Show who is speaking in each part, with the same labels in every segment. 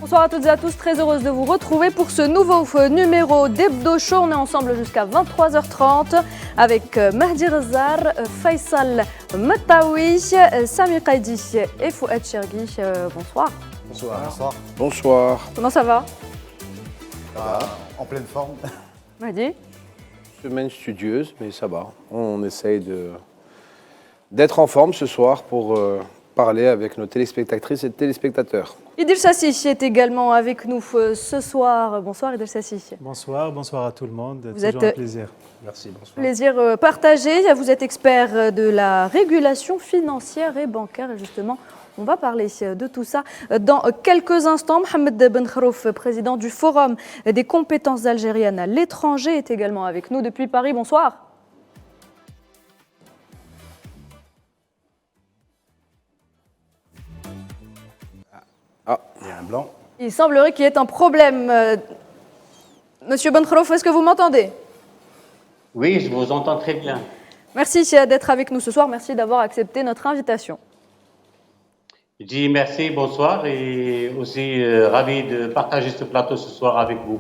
Speaker 1: Bonsoir à toutes et à tous, très heureuse de vous retrouver pour ce nouveau numéro d'Hebdo Show. On est ensemble jusqu'à 23h30 avec Mahdi Rezar, Faisal Matawi, Sami Qaidi et Fouad Chergui. Bonsoir.
Speaker 2: Bonsoir. Bonsoir.
Speaker 3: Bonsoir.
Speaker 1: Comment ça va?
Speaker 2: Ça va, en pleine forme.
Speaker 1: Mahdi?
Speaker 3: Semaine studieuse, mais ça va. On essaye d'être en forme ce soir pour parler avec nos téléspectatrices et téléspectateurs.
Speaker 1: Idil Sassi est également avec nous ce soir. Bonsoir Idil Sassi.
Speaker 4: Bonsoir à tout le monde.
Speaker 1: Vous
Speaker 4: toujours
Speaker 1: êtes...
Speaker 4: un plaisir.
Speaker 3: Merci, bonsoir.
Speaker 1: Plaisir partagé. Vous êtes expert de la régulation financière et bancaire. Et justement, on va parler de tout ça dans quelques instants. Mohamed Ben Kharouf, président du Forum des compétences algériennes à l'étranger, est également avec nous depuis Paris. Bonsoir.
Speaker 2: Ah, il y a un blanc.
Speaker 1: Il semblerait qu'il y ait un problème. Monsieur Ben Kharouf, est-ce que vous m'entendez?
Speaker 5: Oui, je vous entends très bien.
Speaker 1: Merci d'être avec nous ce soir. Merci d'avoir accepté notre invitation.
Speaker 5: Je dis merci, bonsoir et aussi ravi de partager ce plateau ce soir avec vous.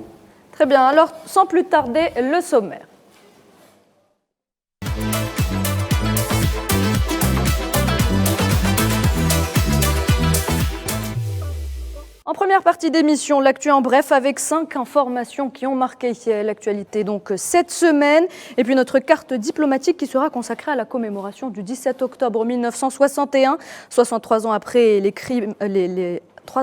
Speaker 1: Très bien, alors sans plus tarder, le sommaire. En première partie d'émission, l'actu en bref avec 5 informations qui ont marqué l'actualité donc cette semaine. Et puis notre carte diplomatique qui sera consacrée à la commémoration du 17 octobre 1961, 63 ans après les crimes,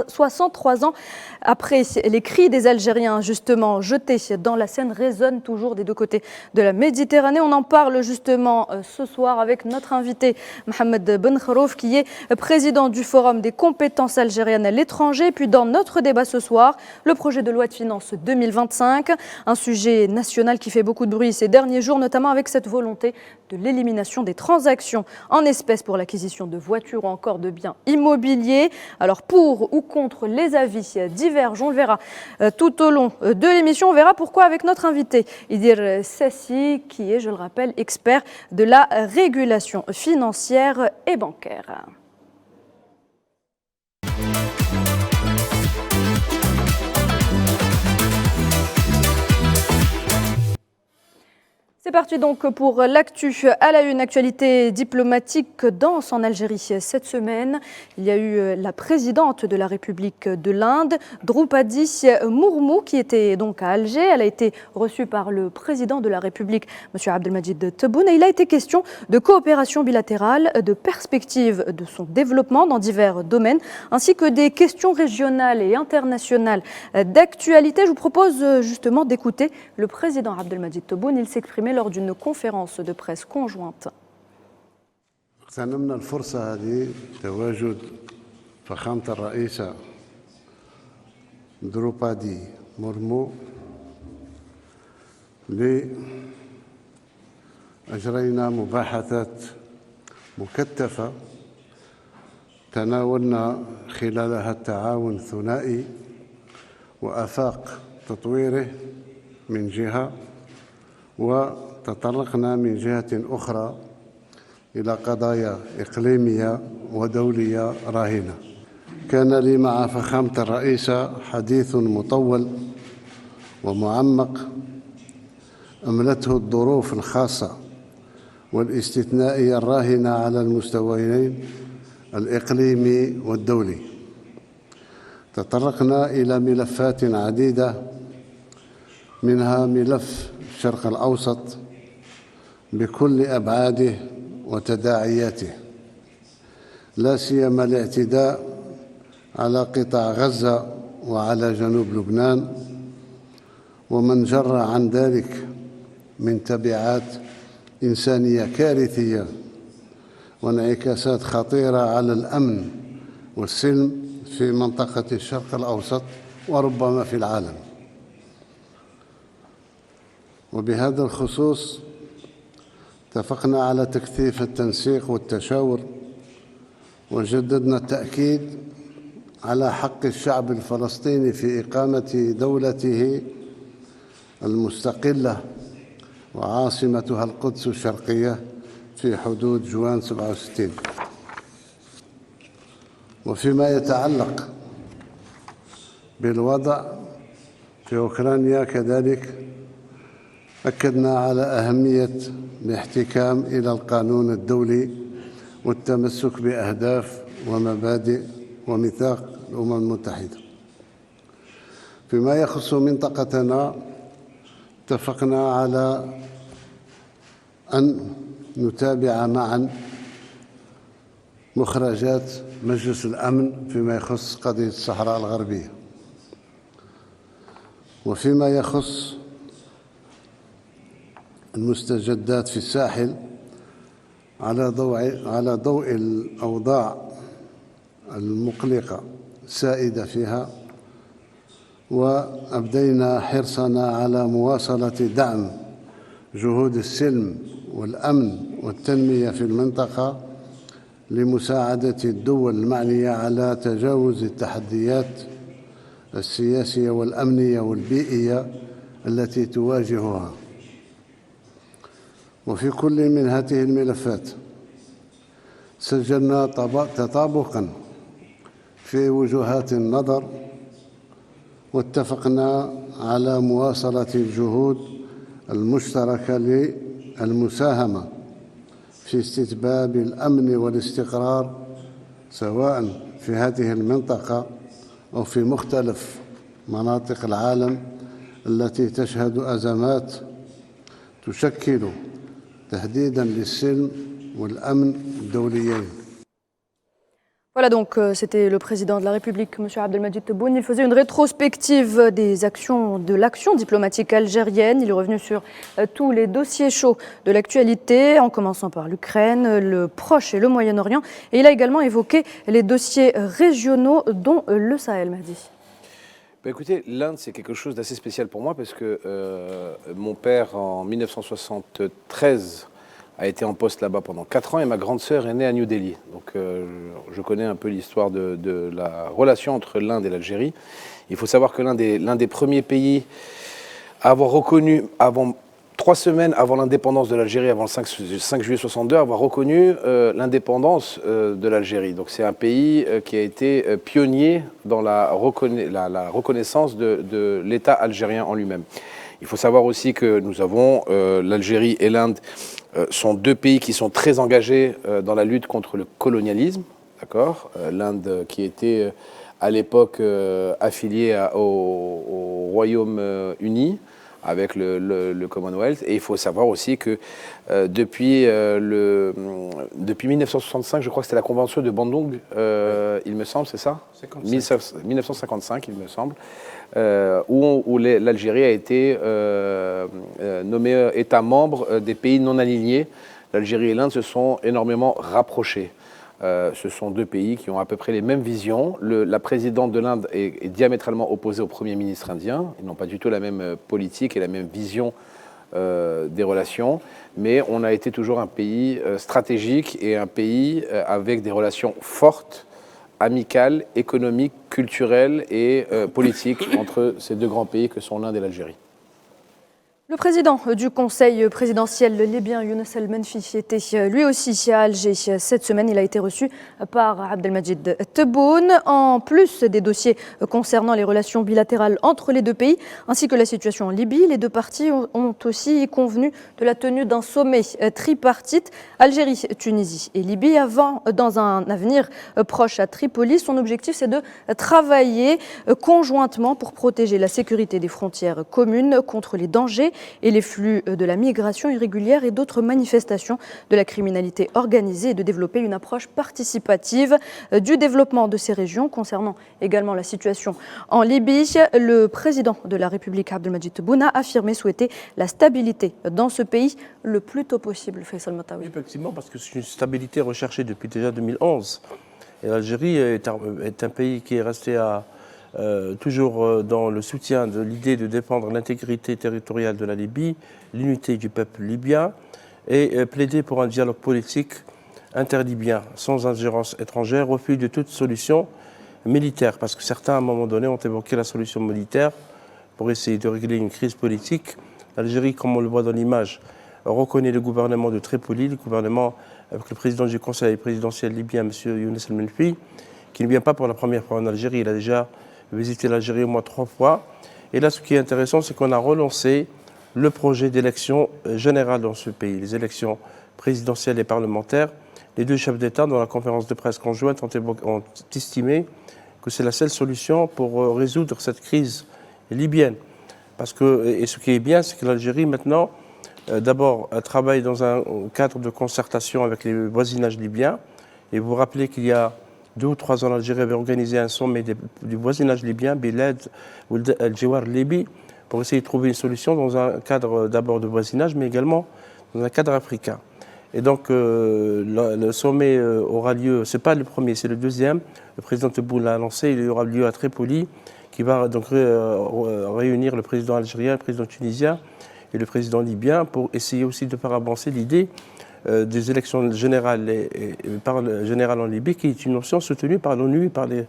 Speaker 1: 63 ans après les cris des Algériens justement jetés dans la Seine résonnent toujours des deux côtés de la Méditerranée. On en parle justement ce soir avec notre invité Mohamed Ben Kharouf qui est président du Forum des compétences algériennes à l'étranger. Puis dans notre débat ce soir, le projet de loi de finances 2025, un sujet national qui fait beaucoup de bruit ces derniers jours, notamment avec cette volonté de l'élimination des transactions en espèces pour l'acquisition de voitures ou encore de biens immobiliers. Alors pour ou contre, les avis divergent, on le verra tout au long de l'émission. On verra pourquoi avec notre invité Idil Sassi, qui est, je le rappelle, expert de la régulation financière et bancaire. C'est parti donc pour l'actu à la une, actualité diplomatique dense en Algérie cette semaine. Il y a eu la présidente de la République de l'Inde, Droupadi Murmu, qui était donc à Alger. Elle a été reçue par le président de la République, M. Abdelmadjid Tebboune. Et il a été question de coopération bilatérale, de perspectives de son développement dans divers domaines, ainsi que des questions régionales et internationales d'actualité. Je vous propose justement d'écouter le président Abdelmadjid Tebboune. Il s'exprimait lors d'une conférence de presse conjointe.
Speaker 6: اغتنمنا الفرصة هذه تواجد فخامة الرئيسة دروبادي مرمو أجرينا مباحثات مكثفة تناولنا خلالها التعاون الثنائي وآفاق تطويره من جهة وتطرقنا من جهة أخرى إلى قضايا إقليمية ودولية راهنة. كان لي مع فخامة الرئيسة حديث مطول ومعمق أملته الظروف الخاصة والاستثنائية الراهنة على المستويين الإقليمي والدولي. تطرقنا إلى ملفات عديدة منها ملف الشرق الأوسط بكل أبعاده وتداعياته، لا سيما الاعتداء على قطاع غزة وعلى جنوب لبنان ومن جرى عن ذلك من تبعات إنسانية كارثية وانعكاسات خطيرة على الأمن والسلم في منطقة الشرق الأوسط وربما في العالم. وبهذا الخصوص اتفقنا على تكثيف التنسيق والتشاور وجددنا التأكيد على حق الشعب الفلسطيني في إقامة دولته المستقلة وعاصمتها القدس الشرقية في حدود جوان 67. وفيما يتعلق بالوضع في أوكرانيا كذلك أكدنا على أهمية الاحتكام إلى القانون الدولي والتمسك بأهداف ومبادئ وميثاق الأمم المتحدة. فيما يخص منطقتنا اتفقنا على أن نتابع معا مخرجات مجلس الأمن فيما يخص قضية الصحراء الغربية، وفيما يخص المستجدات في الساحل على ضوء الأوضاع المقلقة السائدة فيها، وأبدينا حرصنا على مواصلة دعم جهود السلم والأمن والتنمية في المنطقة لمساعدة الدول المعنية على تجاوز التحديات السياسية والأمنية والبيئية التي تواجهها. وفي كل من هذه الملفات سجلنا تطابقا في وجهات النظر، واتفقنا على مواصلة الجهود المشتركة للمساهمة في استتباب الأمن والاستقرار سواء في هذه المنطقة أو في مختلف مناطق العالم التي تشهد أزمات تشكل تهديداً للسلم والأمن الدوليين.
Speaker 1: Voilà donc, c'était le président de la République, M. Abdelmadjid Tebboune. Il faisait une rétrospective des actions, de l'action diplomatique algérienne. Il est revenu sur tous les dossiers chauds de l'actualité, en commençant par l'Ukraine, le Proche et le Moyen-Orient. Et il a également évoqué les dossiers régionaux, dont le Sahel, Mahdi.
Speaker 3: Ben écoutez, l'Inde, c'est quelque chose d'assez spécial pour moi parce que mon père, en 1973, a été en poste là-bas pendant 4 ans et ma grande sœur est née à New Delhi. Donc je connais un peu l'histoire de la relation entre l'Inde et l'Algérie. Il faut savoir que l'Inde est l'un des premiers pays à avoir reconnu, 3 semaines avant l'indépendance de l'Algérie, avant le 5 juillet 62, avoir reconnu l'indépendance de l'Algérie. Donc c'est un pays qui a été pionnier dans la reconnaissance de l'État algérien en lui-même. Il faut savoir aussi que nous avons, l'Algérie et l'Inde sont 2 pays qui sont très engagés dans la lutte contre le colonialisme. D'accord ? L'Inde qui était à l'époque affiliée au Royaume-Uni avec le Commonwealth. Et il faut savoir aussi que depuis 1965, je crois que c'était la convention de Bandung, il me semble, c'est ça ? 1955, il me semble, où l'Algérie a été nommée État membre des pays non alignés. L'Algérie et l'Inde se sont énormément rapprochés. Ce sont 2 pays qui ont à peu près les mêmes visions. La présidente de l'Inde est diamétralement opposée au Premier ministre indien. Ils n'ont pas du tout la même politique et la même vision des relations. Mais on a été toujours un pays stratégique et un pays avec des relations fortes, amicales, économiques, culturelles et politiques entre ces 2 grands pays que sont l'Inde et l'Algérie.
Speaker 1: Le président du Conseil présidentiel libyen, Younes El-Menfi, était lui aussi à Alger cette semaine. Il a été reçu par Abdelmadjid Tebboune. En plus des dossiers concernant les relations bilatérales entre les 2 pays, ainsi que la situation en Libye, les 2 parties ont aussi convenu de la tenue d'un sommet tripartite Algérie, Tunisie et Libye dans un avenir proche à Tripoli. Son objectif, c'est de travailler conjointement pour protéger la sécurité des frontières communes contre les dangers et les flux de la migration irrégulière et d'autres manifestations de la criminalité organisée et de développer une approche participative du développement de ces régions. Concernant également la situation en Libye, le président de la République, Abdelmadjid Tebboune, a affirmé souhaiter la stabilité dans ce pays le plus tôt possible. Faisal Mataoui.
Speaker 7: Effectivement, parce que c'est une stabilité recherchée depuis déjà 2011. Et l'Algérie est un pays qui est resté toujours dans le soutien de l'idée de défendre l'intégrité territoriale de la Libye, l'unité du peuple libyen, et plaider pour un dialogue politique interlibyen, sans ingérence étrangère, refus de toute solution militaire, parce que certains, à un moment donné, ont évoqué la solution militaire pour essayer de régler une crise politique. L'Algérie, comme on le voit dans l'image, reconnaît le gouvernement de Tripoli, le gouvernement avec le président du Conseil présidentiel libyen, M. Younes El-Menfi, qui ne vient pas pour la première fois en Algérie. Il a déjà visité l'Algérie au moins 3 fois. Et là, ce qui est intéressant, c'est qu'on a relancé le projet d'élection générale dans ce pays, les élections présidentielles et parlementaires. Les deux chefs d'État, dans la conférence de presse conjointe, ont estimé que c'est la seule solution pour résoudre cette crise libyenne. Et ce qui est bien, c'est que l'Algérie, maintenant, d'abord, travaille dans un cadre de concertation avec les voisinages libyens. Et vous vous rappelez qu'il y a 2 ou 3 ans, l'Algérie avait organisé un sommet du voisinage libyen, Bilad al-Jiwar Libi, pour essayer de trouver une solution dans un cadre d'abord de voisinage, mais également dans un cadre africain. Et donc, le sommet aura lieu, ce n'est pas le premier, c'est le deuxième. Le président Tebboune l'a annoncé, il aura lieu à Tripoli, qui va donc réunir le président algérien, le président tunisien et le président libyen pour essayer aussi de faire avancer l'idée des élections générales en Libye, qui est une option soutenue par l'ONU et par la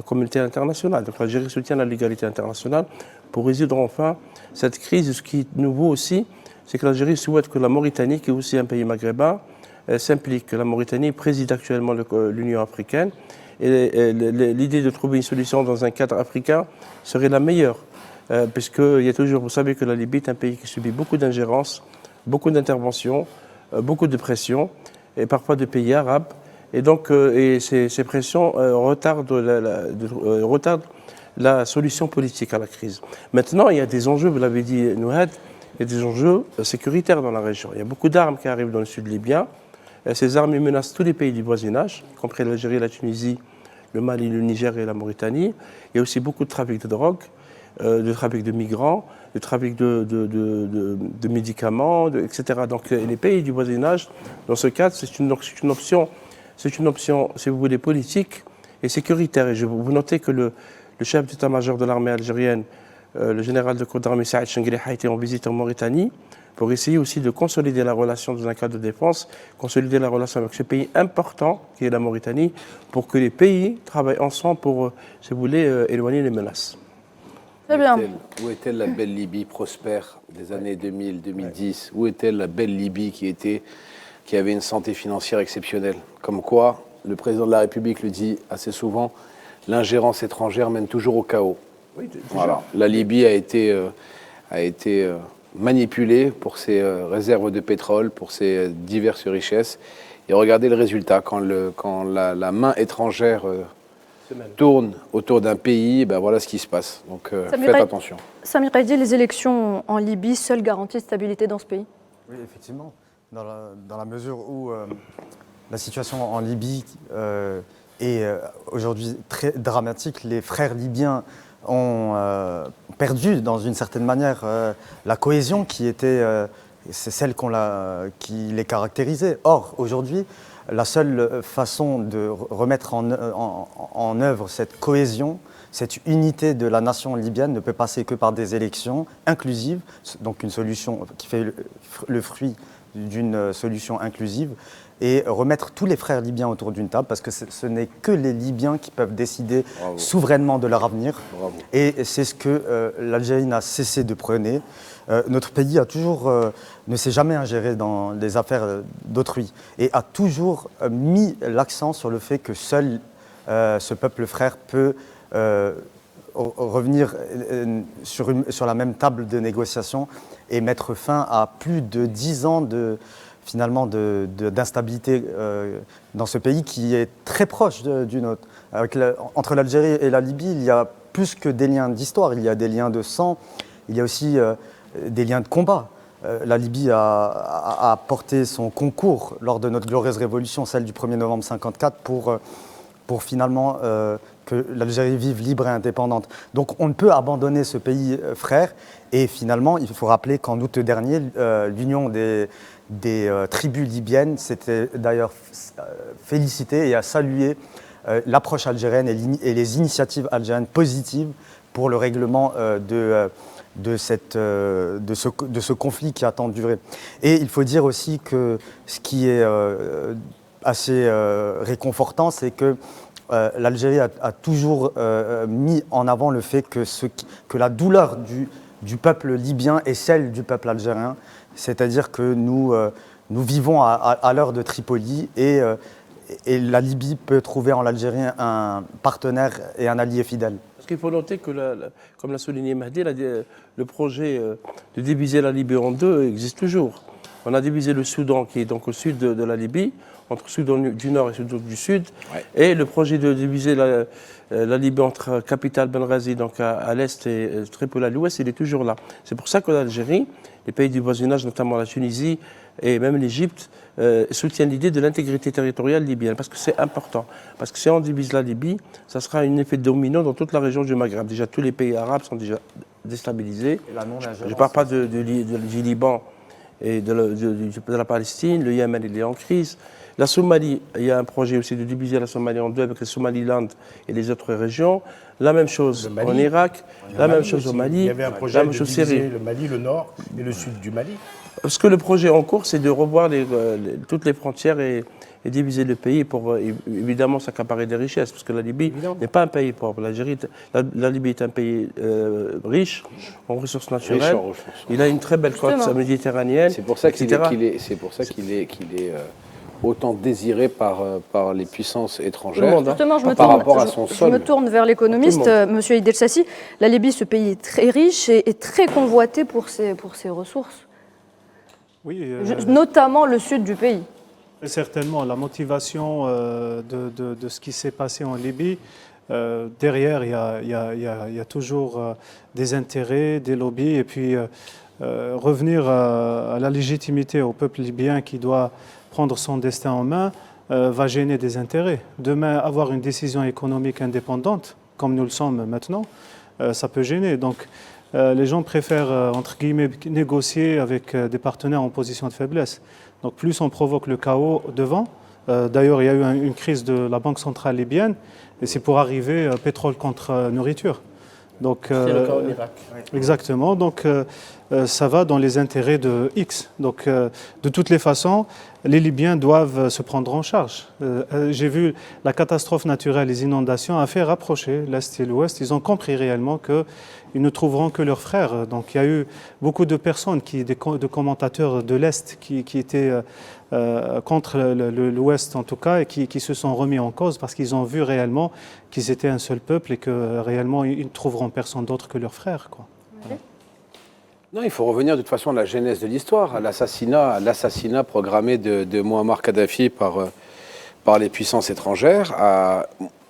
Speaker 7: communauté internationale. Donc l'Algérie soutient la légalité internationale pour résoudre enfin cette crise. Ce qui est nouveau aussi, c'est que l'Algérie souhaite que la Mauritanie, qui est aussi un pays maghrébin, s'implique. La Mauritanie préside actuellement l'Union africaine. Et l'idée de trouver une solution dans un cadre africain serait la meilleure. Puisqu'il y a toujours, vous savez que la Libye est un pays qui subit beaucoup d'ingérences, beaucoup d'interventions, beaucoup de pressions, et parfois de pays arabes. Et donc, ces pressions retardent la solution politique à la crise. Maintenant, il y a des enjeux, vous l'avez dit, Nouhad, il y a des enjeux sécuritaires dans la région. Il y a beaucoup d'armes qui arrivent dans le sud libyen. Ces armes menacent tous les pays du voisinage, y compris l'Algérie, la Tunisie, le Mali, le Niger et la Mauritanie. Il y a aussi beaucoup de trafic de drogue, de trafic de migrants, de trafic de médicaments, etc. Donc les pays du voisinage, dans ce cadre, c'est une option, si vous voulez, politique et sécuritaire. Et vous notez que le chef d'état-major de l'armée algérienne, le général de corps d'armée Saïd Chengrih, a été en visite en Mauritanie pour essayer aussi de consolider la relation dans un cadre de défense, consolider la relation avec ce pays important qui est la Mauritanie, pour que les pays travaillent ensemble pour, si vous voulez, éloigner les menaces.
Speaker 1: Très bien.
Speaker 3: Où est-elle la belle Libye prospère des années 2000-2010 ? Où est-elle la belle Libye qui avait une santé financière exceptionnelle ? Comme quoi, le président de la République le dit assez souvent, l'ingérence étrangère mène toujours au chaos.
Speaker 7: Oui,
Speaker 3: voilà. La Libye a été manipulée pour ses réserves de pétrole, pour ses diverses richesses. Et regardez le résultat, quand la main étrangère tourne autour d'un pays, ben voilà ce qui se passe. Donc faites attention.
Speaker 1: Samir Aidi, les élections en Libye, seule garantie de stabilité dans ce pays ?
Speaker 2: Oui, effectivement. Dans la mesure où la situation en Libye est aujourd'hui très dramatique, les frères libyens ont perdu, dans une certaine manière, la cohésion qui était c'est celle qui les caractérisait. Or, aujourd'hui, la seule façon de remettre en œuvre cette cohésion, cette unité de la nation libyenne ne peut passer que par des élections inclusives, donc une solution qui fait le fruit d'une solution inclusive, et remettre tous les frères libyens autour d'une table, parce que ce n'est que les Libyens qui peuvent décider souverainement de leur avenir. Bravo. Et c'est ce que l'Algérie n'a cessé de prôner. Notre pays ne s'est jamais ingéré dans les affaires d'autrui et a toujours mis l'accent sur le fait que seul ce peuple frère peut revenir sur la même table de négociation et mettre fin à plus de 10 ans d'instabilité dans ce pays qui est très proche du nôtre. Entre l'Algérie et la Libye, il y a plus que des liens d'histoire, il y a des liens de sang, il y a aussi des liens de combat. La Libye a apporté son concours lors de notre glorieuse révolution, celle du 1er novembre 1954, pour finalement que l'Algérie vive libre et indépendante. Donc on ne peut abandonner ce pays frère. Et finalement, il faut rappeler qu'en août dernier, l'Union des tribus libyennes s'était d'ailleurs félicitée et a salué l'approche algérienne et les initiatives algériennes positives pour le règlement de ce conflit qui a tant duré. Et il faut dire aussi que ce qui est assez réconfortant, c'est que l'Algérie a toujours mis en avant le fait que la douleur du peuple libyen est celle du peuple algérien, c'est-à-dire que nous vivons à l'heure de Tripoli et la Libye peut trouver en l'Algérie un partenaire et un allié fidèle.
Speaker 7: Parce qu'il faut noter que, comme l'a souligné Mahdi, le projet de diviser la Libye en deux existe toujours. On a divisé le Soudan, qui est donc au sud de la Libye, entre Soudan du Nord et Soudan du Sud, et le projet de diviser la Libye entre capitale Benghazi, donc à l'est, et Tripoli à l'ouest, il est toujours là. C'est pour ça que l'Algérie, les pays du voisinage, notamment la Tunisie et même l'Égypte, soutiennent l'idée de l'intégrité territoriale libyenne, parce que c'est important. Parce que si on divise la Libye, ça sera un effet domino dans toute la région du Maghreb. Déjà, tous les pays arabes sont déjà déstabilisés. Je ne parle pas du Liban et de la Palestine. Le Yémen, il est en crise. La Somalie, il y a un projet aussi de diviser la Somalie en deux avec le Somaliland et les autres régions. La même chose en Irak, la même chose au Mali.
Speaker 8: Il y avait un projet de diviser le Mali, le nord et le sud du Mali.
Speaker 7: Parce que le projet en cours, c'est de revoir toutes les frontières et diviser le pays pour évidemment s'accaparer des richesses. Parce que la Libye n'est pas un pays pauvre. La Libye est un pays riche en ressources naturelles. Il a une très belle côte méditerranéenne.
Speaker 3: C'est pour ça qu'il est autant désiré par les puissances étrangères.
Speaker 1: Justement, je me tourne vers l'économiste, Monsieur Idel Sassi. La Libye, ce pays est très riche et très convoité pour ses ressources.
Speaker 4: Oui,
Speaker 1: notamment le sud du pays.
Speaker 4: Certainement, la motivation de ce qui s'est passé en Libye, derrière, il y a toujours des intérêts, des lobbies, et puis revenir à la légitimité au peuple libyen qui doit prendre son destin en main va gêner des intérêts. Demain, avoir une décision économique indépendante, comme nous le sommes maintenant, ça peut gêner. Donc, les gens préfèrent, entre guillemets, négocier avec des partenaires en position de faiblesse. Donc, plus on provoque le chaos devant. D'ailleurs, il y a eu une crise de la Banque centrale libyenne, et c'est pour arriver pétrole contre nourriture. Donc,
Speaker 8: c'est le cas en Irak.
Speaker 4: Exactement. Donc, ça va dans les intérêts de X. Donc, de toutes les façons, les Libyens doivent se prendre en charge. J'ai vu la catastrophe naturelle, les inondations, a fait rapprocher l'Est et l'Ouest. Ils ont compris réellement qu'ils ne trouveront que leurs frères. Donc, il y a eu beaucoup de personnes, de commentateurs de l'Est, qui étaient contre l'Ouest en tout cas, et qui se sont remis en cause parce qu'ils ont vu réellement qu'ils étaient un seul peuple et que réellement ils ne trouveront personne d'autre que leurs frères, quoi. Voilà.
Speaker 3: Non, il faut revenir de toute façon à la genèse de l'histoire, à l'assassinat programmé de Muammar Kadhafi par les puissances étrangères.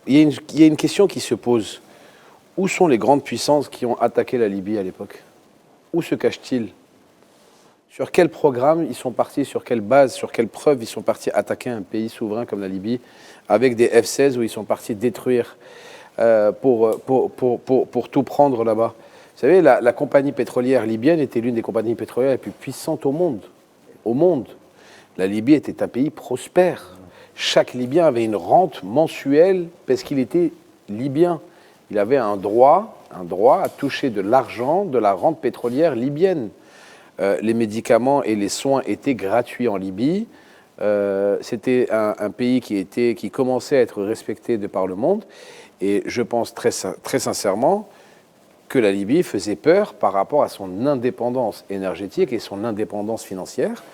Speaker 3: Il y a une question qui se pose. Où sont les grandes puissances qui ont attaqué la Libye à l'époque? Où se cachent-ils? Sur quel programme ils sont partis, sur quelle base, sur quelle preuve ils sont partis attaquer un pays souverain comme la Libye avec des F-16 où ils sont partis détruire pour tout prendre là-bas? Vous savez, la compagnie pétrolière libyenne était l'une des compagnies pétrolières les plus puissantes au monde. Au monde. La Libye était un pays prospère. Chaque Libyen avait une rente mensuelle parce qu'il était libyen. Il avait un droit à toucher de l'argent de la rente pétrolière libyenne. Les médicaments et les soins étaient gratuits en Libye. C'était un pays qui commençait à être respecté de par le monde. Et je pense très sincèrement que la Libye faisait peur par rapport à son indépendance énergétique et son indépendance financière.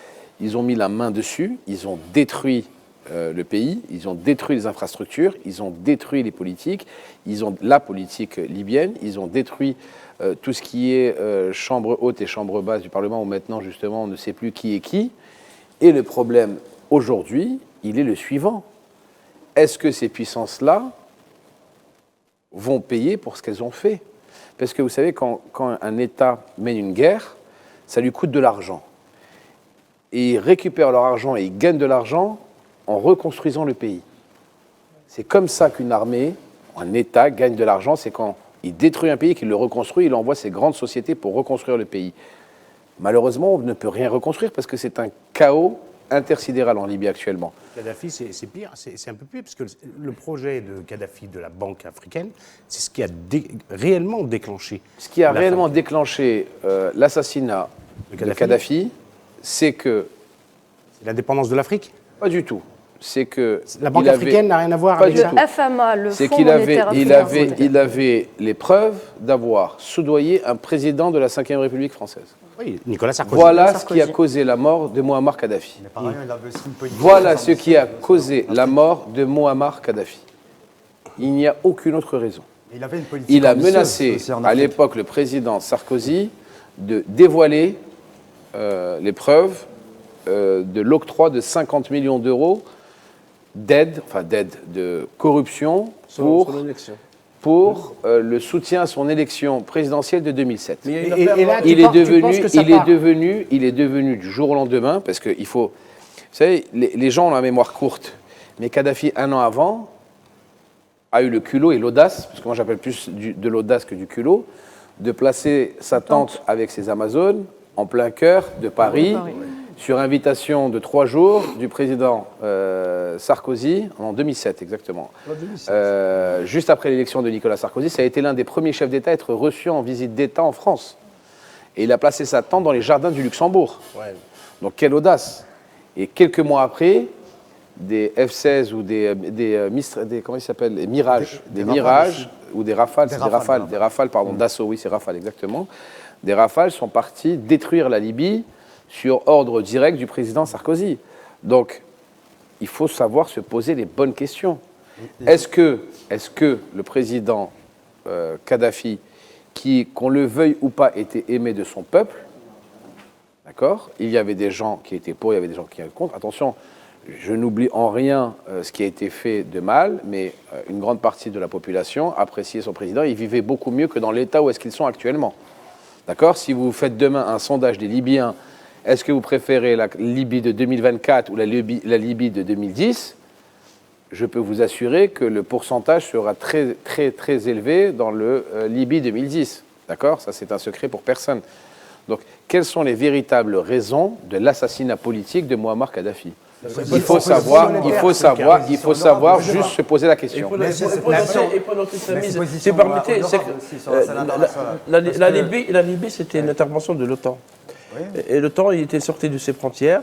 Speaker 3: Ils ont mis la main dessus, ils ont détruit le pays, ils ont détruit les infrastructures, ils ont détruit les politiques, ils ont la politique libyenne, ils ont détruit tout ce qui est chambre haute et chambre basse du Parlement, où maintenant justement on ne sait plus qui est qui. Et le problème aujourd'hui, il est le suivant. Est-ce que ces puissances-là vont payer pour ce qu'elles ont fait? Parce que vous savez, quand un État mène une guerre, ça lui coûte de l'argent. Et ils récupèrent leur argent et ils gagnent de l'argent en reconstruisant le pays. C'est comme ça qu'une armée, un État gagne de l'argent, c'est quand il détruit un pays, qu'il le reconstruit, il envoie ses grandes sociétés pour reconstruire le pays. Malheureusement, on ne peut rien reconstruire parce que c'est un chaos intersidéral en Libye actuellement.
Speaker 8: Kadhafi, c'est pire, c'est un peu pire, parce que le projet de Kadhafi de la Banque africaine, c'est ce qui a réellement déclenché.
Speaker 3: Ce qui a réellement déclenché l'assassinat de Kadhafi, c'est que...
Speaker 8: C'est l'indépendance de l'Afrique?
Speaker 3: Pas du tout. C'est que...
Speaker 8: La Banque africaine n'a rien à voir avec ça?
Speaker 1: Le FMA, le
Speaker 3: C'est
Speaker 1: Fonds
Speaker 3: qu'il
Speaker 1: monétaire africain.
Speaker 3: il avait les preuves d'avoir soudoyé un président de la Ve République française.
Speaker 8: Oui, Nicolas Sarkozy.
Speaker 3: Voilà ce qui a causé la mort de Muammar Kadhafi. Voilà ce qui a causé la mort de Muammar Kadhafi. Il n'y a aucune autre raison.
Speaker 2: Il avait une politique
Speaker 3: Il a
Speaker 2: ambitieuse
Speaker 3: menacé
Speaker 2: aussi en
Speaker 3: à
Speaker 2: Afrique.
Speaker 3: l'époque le président Sarkozy de dévoiler les preuves de l'octroi de 50 millions d'euros d'aide, de corruption
Speaker 7: Son élection.
Speaker 3: pour le soutien à son élection présidentielle de 2007.
Speaker 7: Mais il y a une
Speaker 8: Et
Speaker 7: affaire-
Speaker 8: là,
Speaker 3: Il est
Speaker 8: tu penses que ça part
Speaker 3: devenu du jour au lendemain, parce qu'il faut... Vous savez, les gens ont la mémoire courte, mais Kadhafi, un an avant, a eu le culot et l'audace, parce que moi j'appelle plus de l'audace que du culot, de placer sa tente avec ses Amazones en plein cœur de Paris, sur invitation de 3 jours du président Sarkozy, en 2007 exactement. Juste après l'élection de Nicolas Sarkozy, ça a été l'un des premiers chefs d'État à être reçu en visite d'État en France. Et il a placé sa tente dans les jardins du Luxembourg.
Speaker 8: Ouais.
Speaker 3: Donc quelle audace! Et quelques mois après, des F-16 ou des comment ils s'appellent, les Mirages, des Mirages ou des Rafales, des Rafales, pardon, d'assaut, oui, c'est Rafale exactement. Des Rafales sont partis détruire la Libye sur ordre direct du président Sarkozy. Donc, il faut savoir se poser les bonnes questions. Est-ce que le président Kadhafi, qui, qu'on le veuille ou pas, était aimé de son peuple, d'accord? Il y avait des gens qui étaient pour, il y avait des gens qui étaient contre. Attention, je n'oublie en rien ce qui a été fait de mal, mais une grande partie de la population appréciait son président. Il vivait beaucoup mieux que dans l'état où est-ce qu'ils sont actuellement. D'accord? Si vous faites demain un sondage des Libyens, est-ce que vous préférez la Libye de 2024 ou la Libye de 2010? Je peux vous assurer que le pourcentage sera très, très, très élevé dans le Libye 2010. D'accord? Ça, c'est un secret pour personne. Donc, quelles sont les véritables raisons de l'assassinat politique de Muammar Kadhafi? Il faut savoir juste se poser la question.
Speaker 7: Et pour notre islamisme, si vous permettez, c'est que la Libye, c'était une intervention de l'OTAN. Et l'OTAN, il était sorti de ses frontières,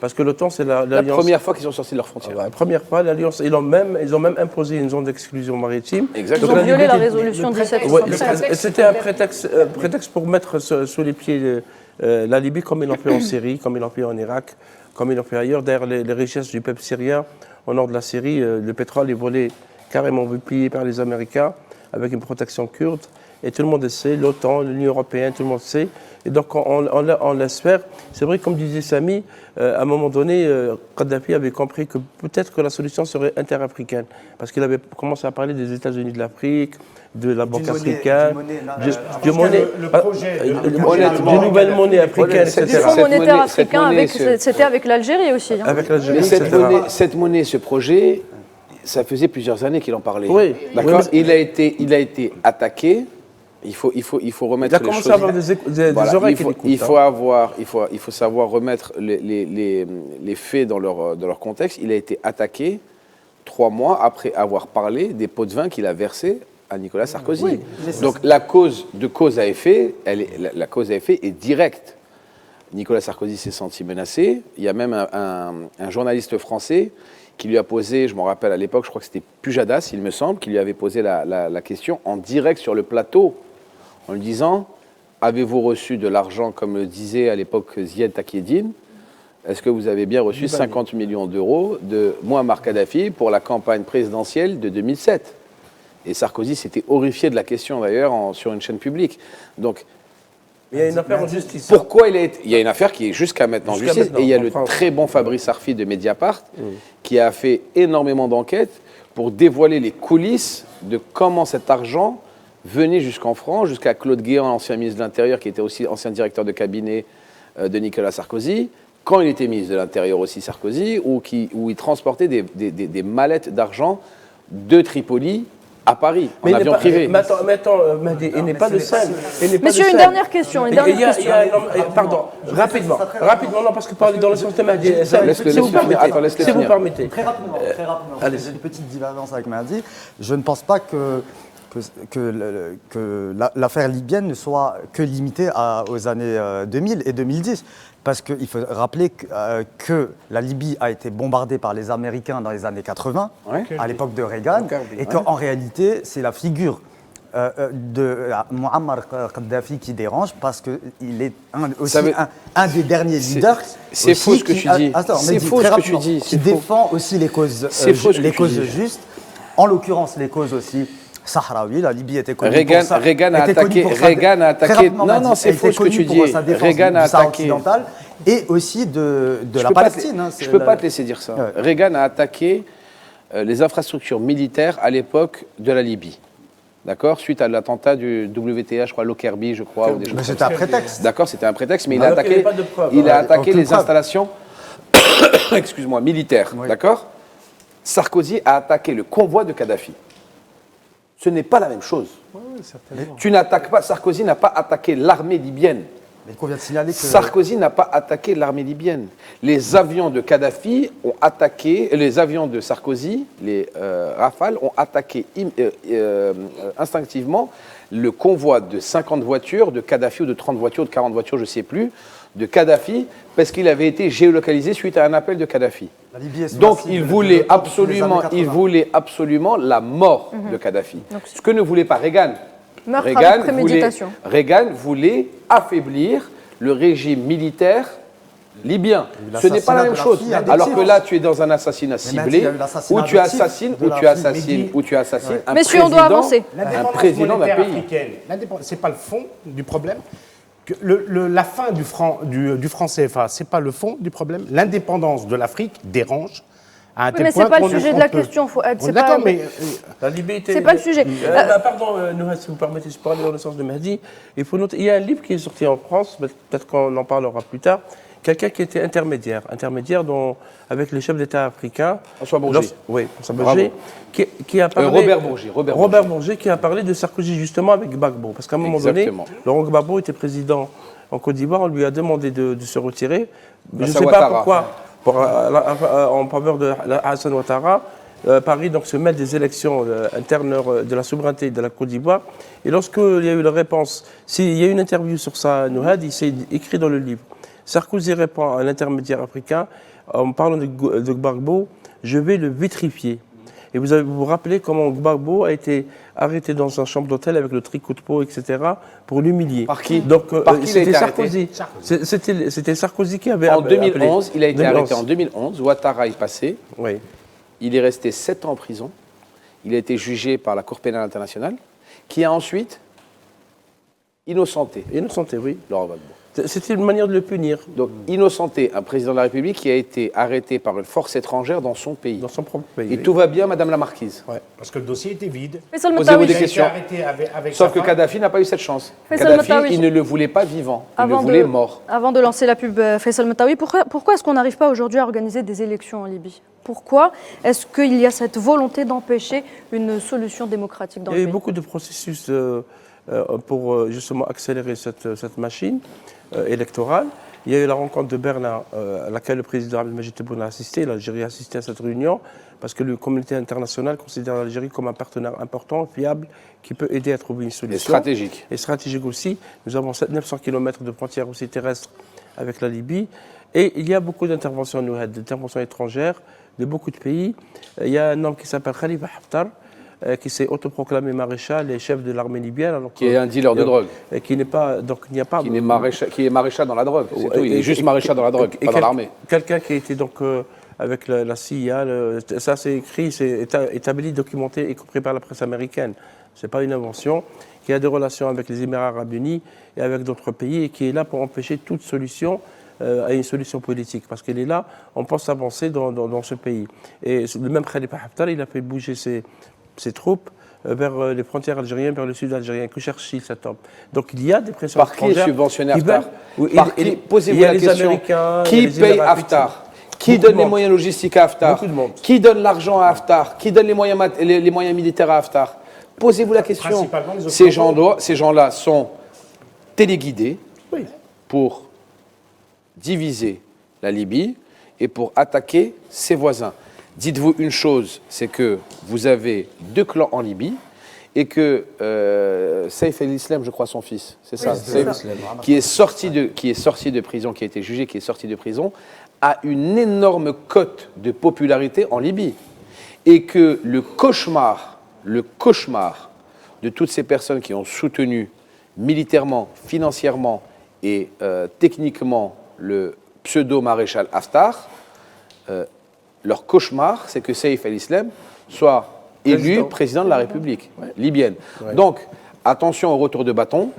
Speaker 7: parce que l'OTAN, c'est
Speaker 3: La
Speaker 7: l'alliance...
Speaker 3: première fois qu'ils sont sortis de leurs frontières.
Speaker 7: La première fois, l'alliance, ils ont même imposé une zone d'exclusion maritime.
Speaker 3: Exactement.
Speaker 1: Ils ont violé la
Speaker 7: Libye-
Speaker 1: résolution
Speaker 7: Ouais,
Speaker 1: 1773.
Speaker 7: c'était un prétexte pour mettre sous les pieds la Libye, comme ils l'ont fait en Syrie, comme ils l'ont fait en Irak, comme ils l'ont fait ailleurs. D'ailleurs, les richesses du peuple syrien, au nord de la Syrie, le pétrole est volé, carrément pillé par les Américains, avec une protection kurde. Et tout le monde le sait, l'OTAN, l'Union européenne, tout le monde sait. Et donc, on laisse faire. C'est vrai, comme disait Samy, à un moment donné, Kadhafi avait compris que peut-être que la solution serait interafricaine. Parce qu'il avait commencé à parler des États-Unis de l'Afrique, de la Banque africaine, du nouvelle monnaie africaine,
Speaker 1: Du
Speaker 7: etc.
Speaker 1: Fonds monétaire africain,
Speaker 3: monnaie,
Speaker 1: c'était avec l'Algérie aussi. hein.
Speaker 7: Avec l'Algérie,
Speaker 3: Mais
Speaker 7: etc.
Speaker 3: cette monnaie, ce projet, ça faisait plusieurs années qu'il en parlait.
Speaker 7: Oui.
Speaker 3: D'accord.
Speaker 7: Oui,
Speaker 3: Il a été attaqué. Il faut remettre
Speaker 7: Il a
Speaker 3: les
Speaker 7: commencé
Speaker 3: choses.
Speaker 7: à avoir des
Speaker 3: Voilà,
Speaker 7: oreilles qui l'écoutent.
Speaker 3: il faut savoir remettre les faits dans leur contexte. Il a été attaqué 3 mois après avoir parlé des pots de vin qu'il a versés à Nicolas Sarkozy. Donc la cause à effet, la cause à effet est directe. Nicolas Sarkozy s'est senti menacé. Il y a même un journaliste français qui lui a posé, je m'en rappelle à l'époque, je crois que c'était Pujadas, il me semble, qui lui avait posé la question en direct sur le plateau, en lui disant « Avez-vous reçu de l'argent, comme le disait à l'époque Ziad Takieddine? Est-ce que vous avez bien reçu 50 millions d'euros de Muammar Kadhafi pour la campagne présidentielle de 2007 ?» Et Sarkozy s'était horrifié de la question, d'ailleurs, sur une chaîne publique. Donc,
Speaker 7: Il y a une affaire en justice.
Speaker 3: pourquoi il y a une affaire qui est jusqu'à maintenant en
Speaker 7: Jusqu'à
Speaker 3: justice,
Speaker 7: maintenant,
Speaker 3: et il y a
Speaker 7: en
Speaker 3: le
Speaker 7: France.
Speaker 3: très bon Fabrice Arfi de Mediapart qui a fait énormément d'enquêtes pour dévoiler les coulisses de comment cet argent venait jusqu'en France, jusqu'à Claude Guéant, l'ancien ministre de l'Intérieur, qui était aussi ancien directeur de cabinet de Nicolas Sarkozy, quand il était ministre de l'Intérieur aussi Sarkozy, où il transportait des mallettes d'argent de Tripoli à Paris, en avion privé.
Speaker 7: Mais attends, Mahdi, il n'est pas le seul.
Speaker 1: Messieurs, une dernière question.
Speaker 7: Pardon, rapidement, non, parce que parler dans le sens de Mahdi,
Speaker 3: Laisse-le
Speaker 7: si vous
Speaker 3: finir. Attends, laisse-le
Speaker 7: si vous
Speaker 3: finir.
Speaker 7: permettez.
Speaker 2: Très rapidement,
Speaker 7: allez.
Speaker 2: j'ai une petite divergence avec Mahdi. Je ne pense pas que l'affaire libyenne ne soit que limitée aux années 2000 et 2010. Parce qu'il faut rappeler que la Libye a été bombardée par les Américains dans les années 80, à l'époque de Reagan, et qu'en réalité, c'est la figure de Muammar Kadhafi qui dérange, parce qu'il est un des derniers leaders.
Speaker 3: C'est faux ce que tu dis. C'est faux ce que tu dis.
Speaker 2: Qui défend aussi les causes justes, en l'occurrence les causes aussi sahraoui. La Libye était connue
Speaker 3: Reagan,
Speaker 2: pour ça.
Speaker 3: Reagan a
Speaker 2: était connue
Speaker 3: attaqué.
Speaker 2: pour sa-
Speaker 3: Reagan a
Speaker 2: très
Speaker 3: attaqué.
Speaker 2: rapidement,
Speaker 3: Non,
Speaker 2: Mahdi,
Speaker 3: non, c'est
Speaker 2: elle
Speaker 3: faux
Speaker 2: était
Speaker 3: ce que tu
Speaker 2: connue pour
Speaker 3: dis.
Speaker 2: sa défense
Speaker 3: Reagan a
Speaker 2: du Sahara
Speaker 3: attaqué.
Speaker 2: occidental et aussi de
Speaker 3: Je
Speaker 2: la
Speaker 3: peux pas te-
Speaker 2: Palestine. hein,
Speaker 3: Je
Speaker 2: c'est
Speaker 3: peux
Speaker 2: la-
Speaker 3: pas te laisser dire ça.
Speaker 2: Ouais.
Speaker 3: Reagan a attaqué les infrastructures militaires à l'époque de la Libye. D'accord. Suite à l'attentat du WTA, je crois, Lockerbie, je crois. ou des choses
Speaker 2: Mais
Speaker 3: comme
Speaker 2: c'était
Speaker 3: ça.
Speaker 2: un prétexte.
Speaker 3: D'accord, c'était un prétexte, mais il a
Speaker 7: Alors qu'il n'y
Speaker 3: attaqué,
Speaker 7: avait pas de preuves,
Speaker 3: il a
Speaker 7: hein.
Speaker 3: attaqué
Speaker 2: Aucune
Speaker 3: les
Speaker 2: preuve.
Speaker 3: installations, excuse-moi, militaires.
Speaker 2: Oui.
Speaker 3: D'accord. Sarkozy a attaqué le convoi de Kadhafi. Ce n'est pas la même chose.
Speaker 4: Oui, certainement.
Speaker 3: Tu n'attaques pas. Sarkozy n'a pas attaqué l'armée libyenne.
Speaker 2: Mais il convient de signaler que
Speaker 3: Sarkozy n'a pas attaqué l'armée libyenne. Les avions de Kadhafi ont attaqué, les avions de Sarkozy, les Rafales, ont attaqué instinctivement le convoi de 50 voitures de Kadhafi ou de 30 voitures, de 40 voitures, je ne sais plus, de Kadhafi, parce qu'il avait été géolocalisé suite à un appel de Kadhafi.
Speaker 2: la Libye est sous
Speaker 3: Donc
Speaker 2: la cible
Speaker 3: il
Speaker 2: de
Speaker 3: voulait
Speaker 2: l'OTAN depuis les années 80.
Speaker 3: absolument la mort de Kadhafi. Ce que ne voulait pas Reagan.
Speaker 1: Meurtre avec préméditation.
Speaker 3: Reagan voulait affaiblir le régime militaire libyen. Ce n'est pas la même chose. Alors que là, tu es dans un assassinat
Speaker 2: Mahdi,
Speaker 3: ciblé
Speaker 2: il y a eu l'assassinat
Speaker 3: où tu
Speaker 2: adoptif
Speaker 3: assassines,
Speaker 2: de
Speaker 3: où
Speaker 2: la
Speaker 3: tu
Speaker 2: fille
Speaker 3: assassines,
Speaker 8: Mehdi.
Speaker 3: où tu assassines un
Speaker 1: Messieurs, on doit
Speaker 3: président,
Speaker 1: avancer.
Speaker 3: un président d'un pays.
Speaker 8: africaine, c'est pas le fond du problème. Que la fin du franc CFA, c'est pas le fond du problème. L'indépendance de l'Afrique dérange à un
Speaker 1: Oui,
Speaker 8: tel
Speaker 1: mais
Speaker 8: point
Speaker 1: c'est pas le
Speaker 8: qu'on
Speaker 1: sujet
Speaker 8: on
Speaker 1: de la
Speaker 8: peut-
Speaker 1: question, Fouad,
Speaker 8: On
Speaker 1: c'est
Speaker 8: est d'accord,
Speaker 1: pas-
Speaker 8: mais
Speaker 7: La Libye était...
Speaker 1: C'est pas le sujet.
Speaker 7: Pardon, Nouhat, si vous permettez, je parle dans le sens de Mahdi. Il faut noter, il y a un livre qui est sorti en France, mais peut-être qu'on en parlera plus tard. Quelqu'un qui était intermédiaire avec les chefs d'État africains.
Speaker 3: François Bourget.
Speaker 7: Oui, François
Speaker 3: Bravo.
Speaker 7: Bourget, qui a parlé...
Speaker 3: Robert Bourget.
Speaker 7: Robert Bourget qui a parlé de Sarkozy justement avec Gbagbo. Parce qu'à un moment
Speaker 3: Exactement.
Speaker 7: donné, Laurent Gbagbo était président en Côte d'Ivoire, on lui a demandé de se retirer. Je ne
Speaker 3: Hassan
Speaker 7: sais pas
Speaker 3: Ouattara.
Speaker 7: pourquoi, en faveur de Hassan Ouattara, Paris donc, se met des élections internes de la souveraineté de la Côte d'Ivoire. Et lorsqu'il y a eu la réponse, il y a eu une interview sur ça, Nouhad, il s'est écrit dans le livre. Sarkozy répond à l'intermédiaire africain en parlant de Gbagbo, je vais le vitrifier. Et vous vous rappelez comment Gbagbo a été arrêté dans une chambre d'hôtel avec le tricot de peau, etc., pour l'humilier.
Speaker 3: Par qui
Speaker 7: Donc,
Speaker 3: Par qui il a
Speaker 7: c'était
Speaker 3: été
Speaker 7: Sarkozy. C'était Sarkozy qui avait
Speaker 3: En
Speaker 7: appelé.
Speaker 3: 2011, il a été
Speaker 7: 2011.
Speaker 3: arrêté en 2011. Ouattara est passé.
Speaker 7: Oui.
Speaker 3: Il est resté 7 ans en prison. Il a été jugé par la Cour pénale internationale, qui a ensuite innocenté
Speaker 7: Innocenté, oui.
Speaker 3: Laurent Gbagbo.
Speaker 7: C'était une manière de le punir
Speaker 3: Donc, innocenté un président de la République qui a été arrêté par une force étrangère dans son pays.
Speaker 7: dans son propre pays.
Speaker 3: Et
Speaker 7: oui.
Speaker 3: tout va bien, Madame la Marquise.
Speaker 8: parce que le dossier était vide.
Speaker 1: Faisal
Speaker 3: Posez-vous
Speaker 1: Matawi,
Speaker 3: des
Speaker 8: Il a été
Speaker 3: questions.
Speaker 8: arrêté avec
Speaker 3: Sauf
Speaker 8: sa
Speaker 3: que
Speaker 8: femme.
Speaker 3: Kadhafi n'a pas eu cette chance.
Speaker 1: Faisal
Speaker 3: Kadhafi,
Speaker 1: Matawi.
Speaker 3: il ne le voulait pas vivant. Il le
Speaker 1: Avant
Speaker 3: voulait
Speaker 1: de,
Speaker 3: mort.
Speaker 1: avant de lancer la pub, Faisal Matawi, pourquoi est-ce qu'on n'arrive pas aujourd'hui à organiser des élections en Libye? Pourquoi est-ce qu'il y a cette volonté d'empêcher une solution démocratique dans
Speaker 7: Il y a
Speaker 1: le
Speaker 7: eu
Speaker 1: pays?
Speaker 7: beaucoup de processus pour justement accélérer cette machine électorale. Il y a eu la rencontre de Berlin à laquelle le président Abdelmajid Tebboune a assisté. L'Algérie a assisté à cette réunion parce que la communauté internationale considère l'Algérie comme un partenaire important, fiable, qui peut aider à trouver une solution.
Speaker 3: Et stratégique.
Speaker 7: Et stratégique aussi. Nous avons 900 km de frontières aussi terrestres avec la Libye. Et il y a beaucoup d'interventions, d'interventions étrangères de beaucoup de pays. Il y a un homme qui s'appelle Khalifa Haftar, qui s'est autoproclamé maréchal et chef de l'armée libyenne. Alors
Speaker 3: Qui est un dealer de drogue.
Speaker 7: Et qui n'est pas. Donc il n'y a pas.
Speaker 3: Qui est maréchal dans la drogue. C'est tout. Il est juste maréchal dans la drogue, pas dans l'armée.
Speaker 7: Quelqu'un qui a été donc avec la CIA, ça c'est écrit, c'est établi, documenté, y compris par la presse américaine. Ce n'est pas une invention. Qui a des relations avec les Émirats arabes unis et avec d'autres pays et qui est là pour empêcher toute solution à une solution politique. Parce qu'il est là, on pense avancer dans ce pays. Et le même Khalifa Haftar, il a fait bouger ses troupes vers les frontières algériennes, vers le sud algérien. Que cherche-t-il cet homme? Donc il y a des pressions
Speaker 3: Par qui est
Speaker 7: étrangères
Speaker 3: subventionné
Speaker 7: qui
Speaker 3: Haftar?
Speaker 7: veulent-
Speaker 3: Par
Speaker 7: il-
Speaker 3: qui
Speaker 7: il-
Speaker 3: Posez-vous
Speaker 7: il y a
Speaker 3: la
Speaker 7: les
Speaker 3: question.
Speaker 7: Américains,
Speaker 3: Qui
Speaker 7: les
Speaker 3: paye
Speaker 7: Émirats
Speaker 3: Haftar? Qui
Speaker 7: Beaucoup
Speaker 3: donne
Speaker 7: de
Speaker 3: les
Speaker 7: monde.
Speaker 3: moyens logistiques à Haftar?
Speaker 7: Beaucoup de monde.
Speaker 3: Qui donne l'argent à Haftar? Qui donne les moyens militaires à Haftar? Posez-vous la question.
Speaker 8: Principalement les
Speaker 3: Ces gens-là sont téléguidés
Speaker 7: Oui.
Speaker 3: pour diviser la Libye et pour attaquer ses voisins. Dites-vous une chose, c'est que vous avez 2 clans en Libye et que Saïf el-Islam, je crois son fils, c'est ça, Saïf, qui est sorti de prison, qui a été jugé, qui est sorti de prison, a une énorme cote de popularité en Libye. Et que le cauchemar de toutes ces personnes qui ont soutenu militairement, financièrement et techniquement le pseudo-maréchal Haftar, leur cauchemar, c'est que Saïf el-Islam soit élu président de la République libyenne. Donc, attention au retour de bâton.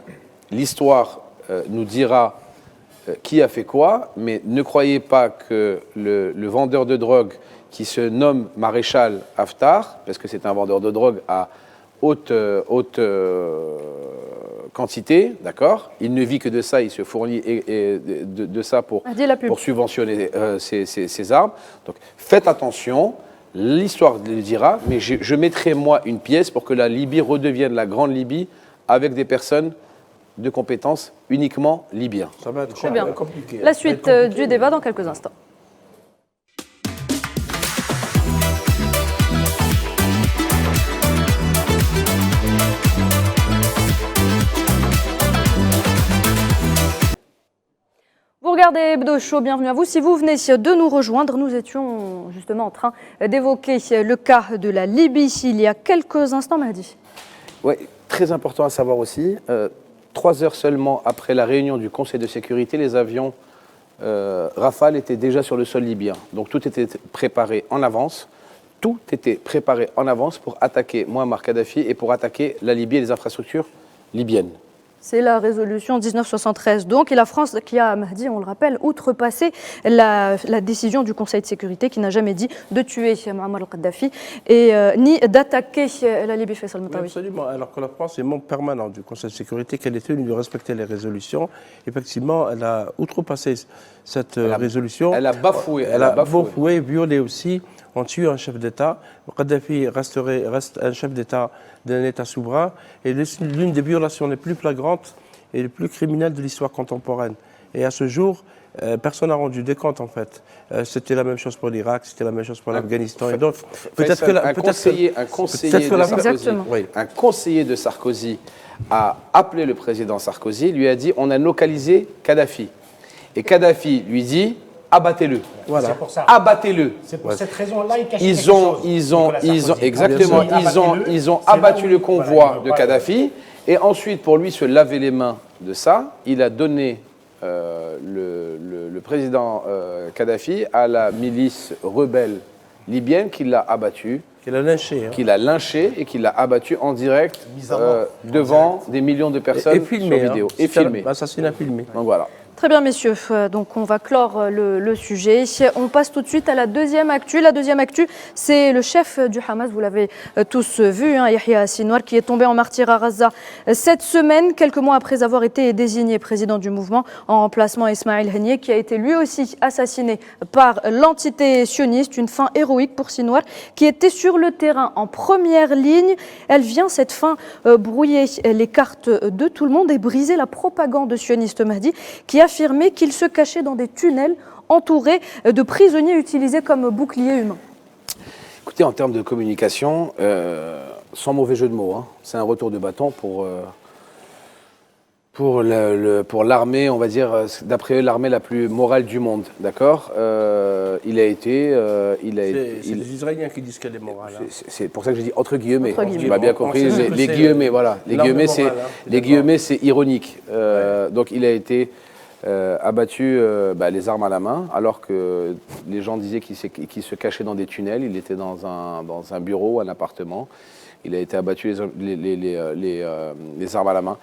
Speaker 3: L'histoire nous dira qui a fait quoi, mais ne croyez pas que le vendeur de drogue qui se nomme maréchal Haftar, parce que c'est un vendeur de drogue à haute quantité, d'accord. Il ne vit que de ça, il se fournit de ça pour subventionner ses armes. Donc faites attention, l'histoire le dira, mais je mettrai moi une pièce pour que la Libye redevienne la grande Libye avec des personnes de compétences uniquement libyens.
Speaker 7: Ça va être
Speaker 1: Très bien.
Speaker 7: compliqué.
Speaker 1: La suite du débat dans quelques instants. Vous regardez Hebdo Show, bienvenue à vous. Si vous venez de nous rejoindre, nous étions justement en train d'évoquer le cas de la Libye il y a quelques instants, Mahdi.
Speaker 3: Oui, très important à savoir aussi, 3 heures seulement après la réunion du Conseil de sécurité, les avions Rafale étaient déjà sur le sol libyen. Donc tout était préparé en avance. Tout était préparé en avance pour attaquer Mouammar Kadhafi et pour attaquer la Libye et les infrastructures libyennes.
Speaker 1: C'est la résolution 1973 donc, et la France qui a, Mahdi, on le rappelle, outrepassé la décision du Conseil de sécurité qui n'a jamais dit de tuer Mouammar Kadhafi et ni d'attaquer la Libye. Faisal Matawi.
Speaker 7: Absolument, alors que la France est membre permanent du Conseil de sécurité, qu'elle est tenue de respecter les résolutions. Effectivement, elle a outrepassé cette résolution.
Speaker 3: Elle a bafoué.
Speaker 7: Elle a bafoué, violé aussi. On tue un chef d'État. Kadhafi reste un chef d'État d'un État souverain et l'une des violations les plus flagrantes et les plus criminelles de l'histoire contemporaine. Et à ce jour, personne n'a rendu des comptes en fait. C'était la même chose pour l'Irak, c'était la même chose pour l'Afghanistan et d'autres.
Speaker 3: Un conseiller de Sarkozy a appelé le président Sarkozy, lui a dit on a localisé Kadhafi. Et Kadhafi lui dit abattez-le.
Speaker 8: Voilà. C'est pour ça.
Speaker 3: Abattez-le.
Speaker 8: C'est pour cette raison-là il cache
Speaker 3: ils ont abattu le convoi de Kadhafi et ensuite pour lui se laver les mains de ça, il a donné le président Kadhafi à la milice rebelle libyenne qui l'a abattu.
Speaker 7: Qu'il a lynché.
Speaker 3: Qu'il a lynché et qu'il l'a abattu en direct devant des millions de personnes
Speaker 7: et filmé,
Speaker 3: sur vidéo.
Speaker 7: Et filmé. Assassinat filmé.
Speaker 3: Donc voilà.
Speaker 1: Très bien, messieurs. Donc, on va clore le sujet. On passe tout de suite à la deuxième actu. La deuxième actu, c'est le chef du Hamas. Vous l'avez tous vu, Yahya Sinwar, qui est tombé en martyr à Gaza cette semaine, quelques mois après avoir été désigné président du mouvement en remplacement Ismaël Haniyeh, qui a été lui aussi assassiné par l'entité sioniste. Une fin héroïque pour Sinwar, qui était sur le terrain en première ligne. Elle vient, cette fin, brouiller les cartes de tout le monde et briser la propagande sioniste, Mahdi, qui affirmé qu'il se cachait dans des tunnels entourés de prisonniers utilisés comme boucliers humains.
Speaker 3: Écoutez, en termes de communication, sans mauvais jeu de mots, hein, c'est un retour de bâton pour l'armée, on va dire, d'après eux, l'armée la plus morale du monde, d'accord. C'est
Speaker 7: les Israéliens qui disent qu'elle est morale. Hein.
Speaker 3: C'est pour ça que j'ai dit entre guillemets. Tu m'as
Speaker 7: Bon,
Speaker 3: bien compris. Les guillemets, voilà. Les guillemets, c'est ironique. Donc, il a été abattu les armes à la main, alors que les gens disaient qu'il se cachait dans des tunnels. Il était dans un bureau, un appartement. Il a été abattu les armes à la main.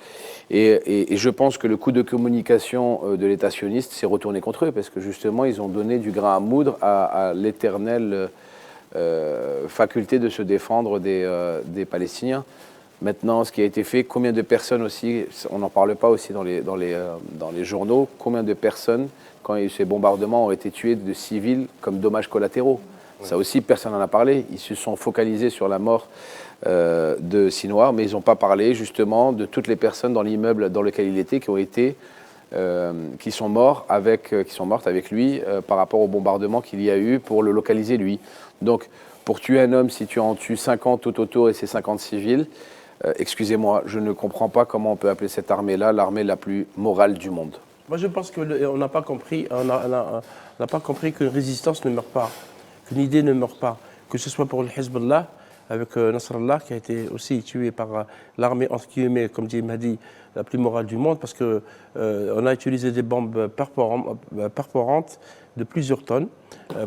Speaker 3: Et je pense que le coup de communication de l'État sioniste s'est retourné contre eux, parce que justement, ils ont donné du grain à moudre à l'éternelle faculté de se défendre des Palestiniens. Maintenant, ce qui a été fait, combien de personnes aussi, on n'en parle pas aussi dans les journaux, combien de personnes, quand il y a eu ces bombardements, ont été tuées de civils comme dommages collatéraux. Ça aussi, personne n'en a parlé. Ils se sont focalisés sur la mort de Sinwar, mais ils n'ont pas parlé justement de toutes les personnes dans l'immeuble dans lequel il était qui sont mortes avec lui par rapport au bombardement qu'il y a eu pour le localiser lui. Donc, pour tuer un homme, si tu en tues 50 tout autour et c'est 50 civils, excusez-moi, je ne comprends pas comment on peut appeler cette armée-là l'armée la plus morale du monde.
Speaker 7: Moi, je pense qu'on n'a pas compris, qu'une résistance ne meurt pas, qu'une idée ne meurt pas, que ce soit pour le Hezbollah, avec Nasrallah, qui a été aussi tué par l'armée, entre guillemets, comme dit Mahdi, la plus morale du monde, parce qu'on a utilisé des bombes perforantes de plusieurs tonnes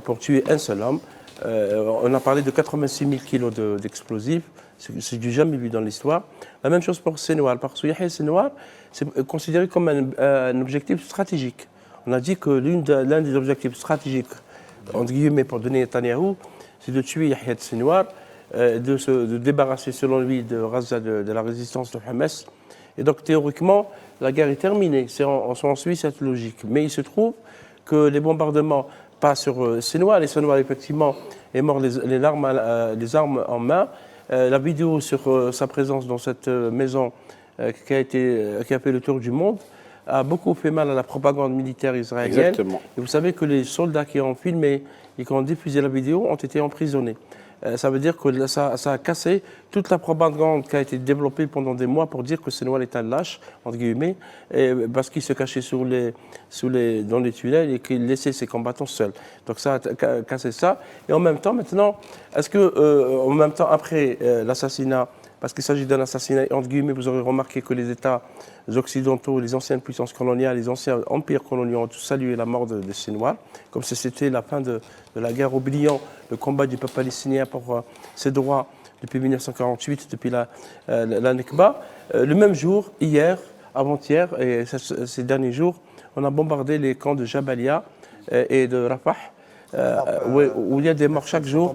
Speaker 7: pour tuer un seul homme. On a parlé de 86 000 kilos d'explosifs, c'est du jamais vu dans l'histoire. La même chose pour Sinwar, parce que Yahya Sinwar, c'est considéré comme un objectif stratégique. On a dit que l'un des objectifs stratégiques, entre guillemets, pour donner Netanyahou, c'est de tuer Yahya Sinwar, de débarrasser, selon lui, de Gaza de la résistance de Hamas. Et donc, théoriquement, la guerre est terminée. On suit cette logique. Mais il se trouve que les bombardements passent sur Sinwar. Et Sinwar, effectivement, est mort les armes en main. La vidéo sur sa présence dans cette maison qui a fait le tour du monde a beaucoup fait mal à la propagande militaire israélienne.
Speaker 3: Exactement.
Speaker 7: Et vous savez que les soldats qui ont filmé et qui ont diffusé la vidéo ont été emprisonnés. Ça veut dire que ça a cassé toute la propagande qui a été développée pendant des mois pour dire que Sinwar est un lâche, entre guillemets, parce qu'il se cachait dans les tunnels et qu'il laissait ses combattants seuls. Donc ça a cassé ça. Et en même temps, maintenant, est-ce que, en même temps, après l'assassinat, parce qu'il s'agit d'un assassinat, entre guillemets, vous aurez remarqué que les États occidentaux, les anciennes puissances coloniales, les anciens empires coloniaux ont tous salué la mort de Sinwar, comme si c'était la fin de la guerre, oubliant le combat du peuple palestinien pour ses droits depuis 1948, depuis la Nekba. Le même jour, hier, avant-hier, et ces derniers jours, on a bombardé les camps de Jabalia et de Rafah, où il y a des morts chaque jour.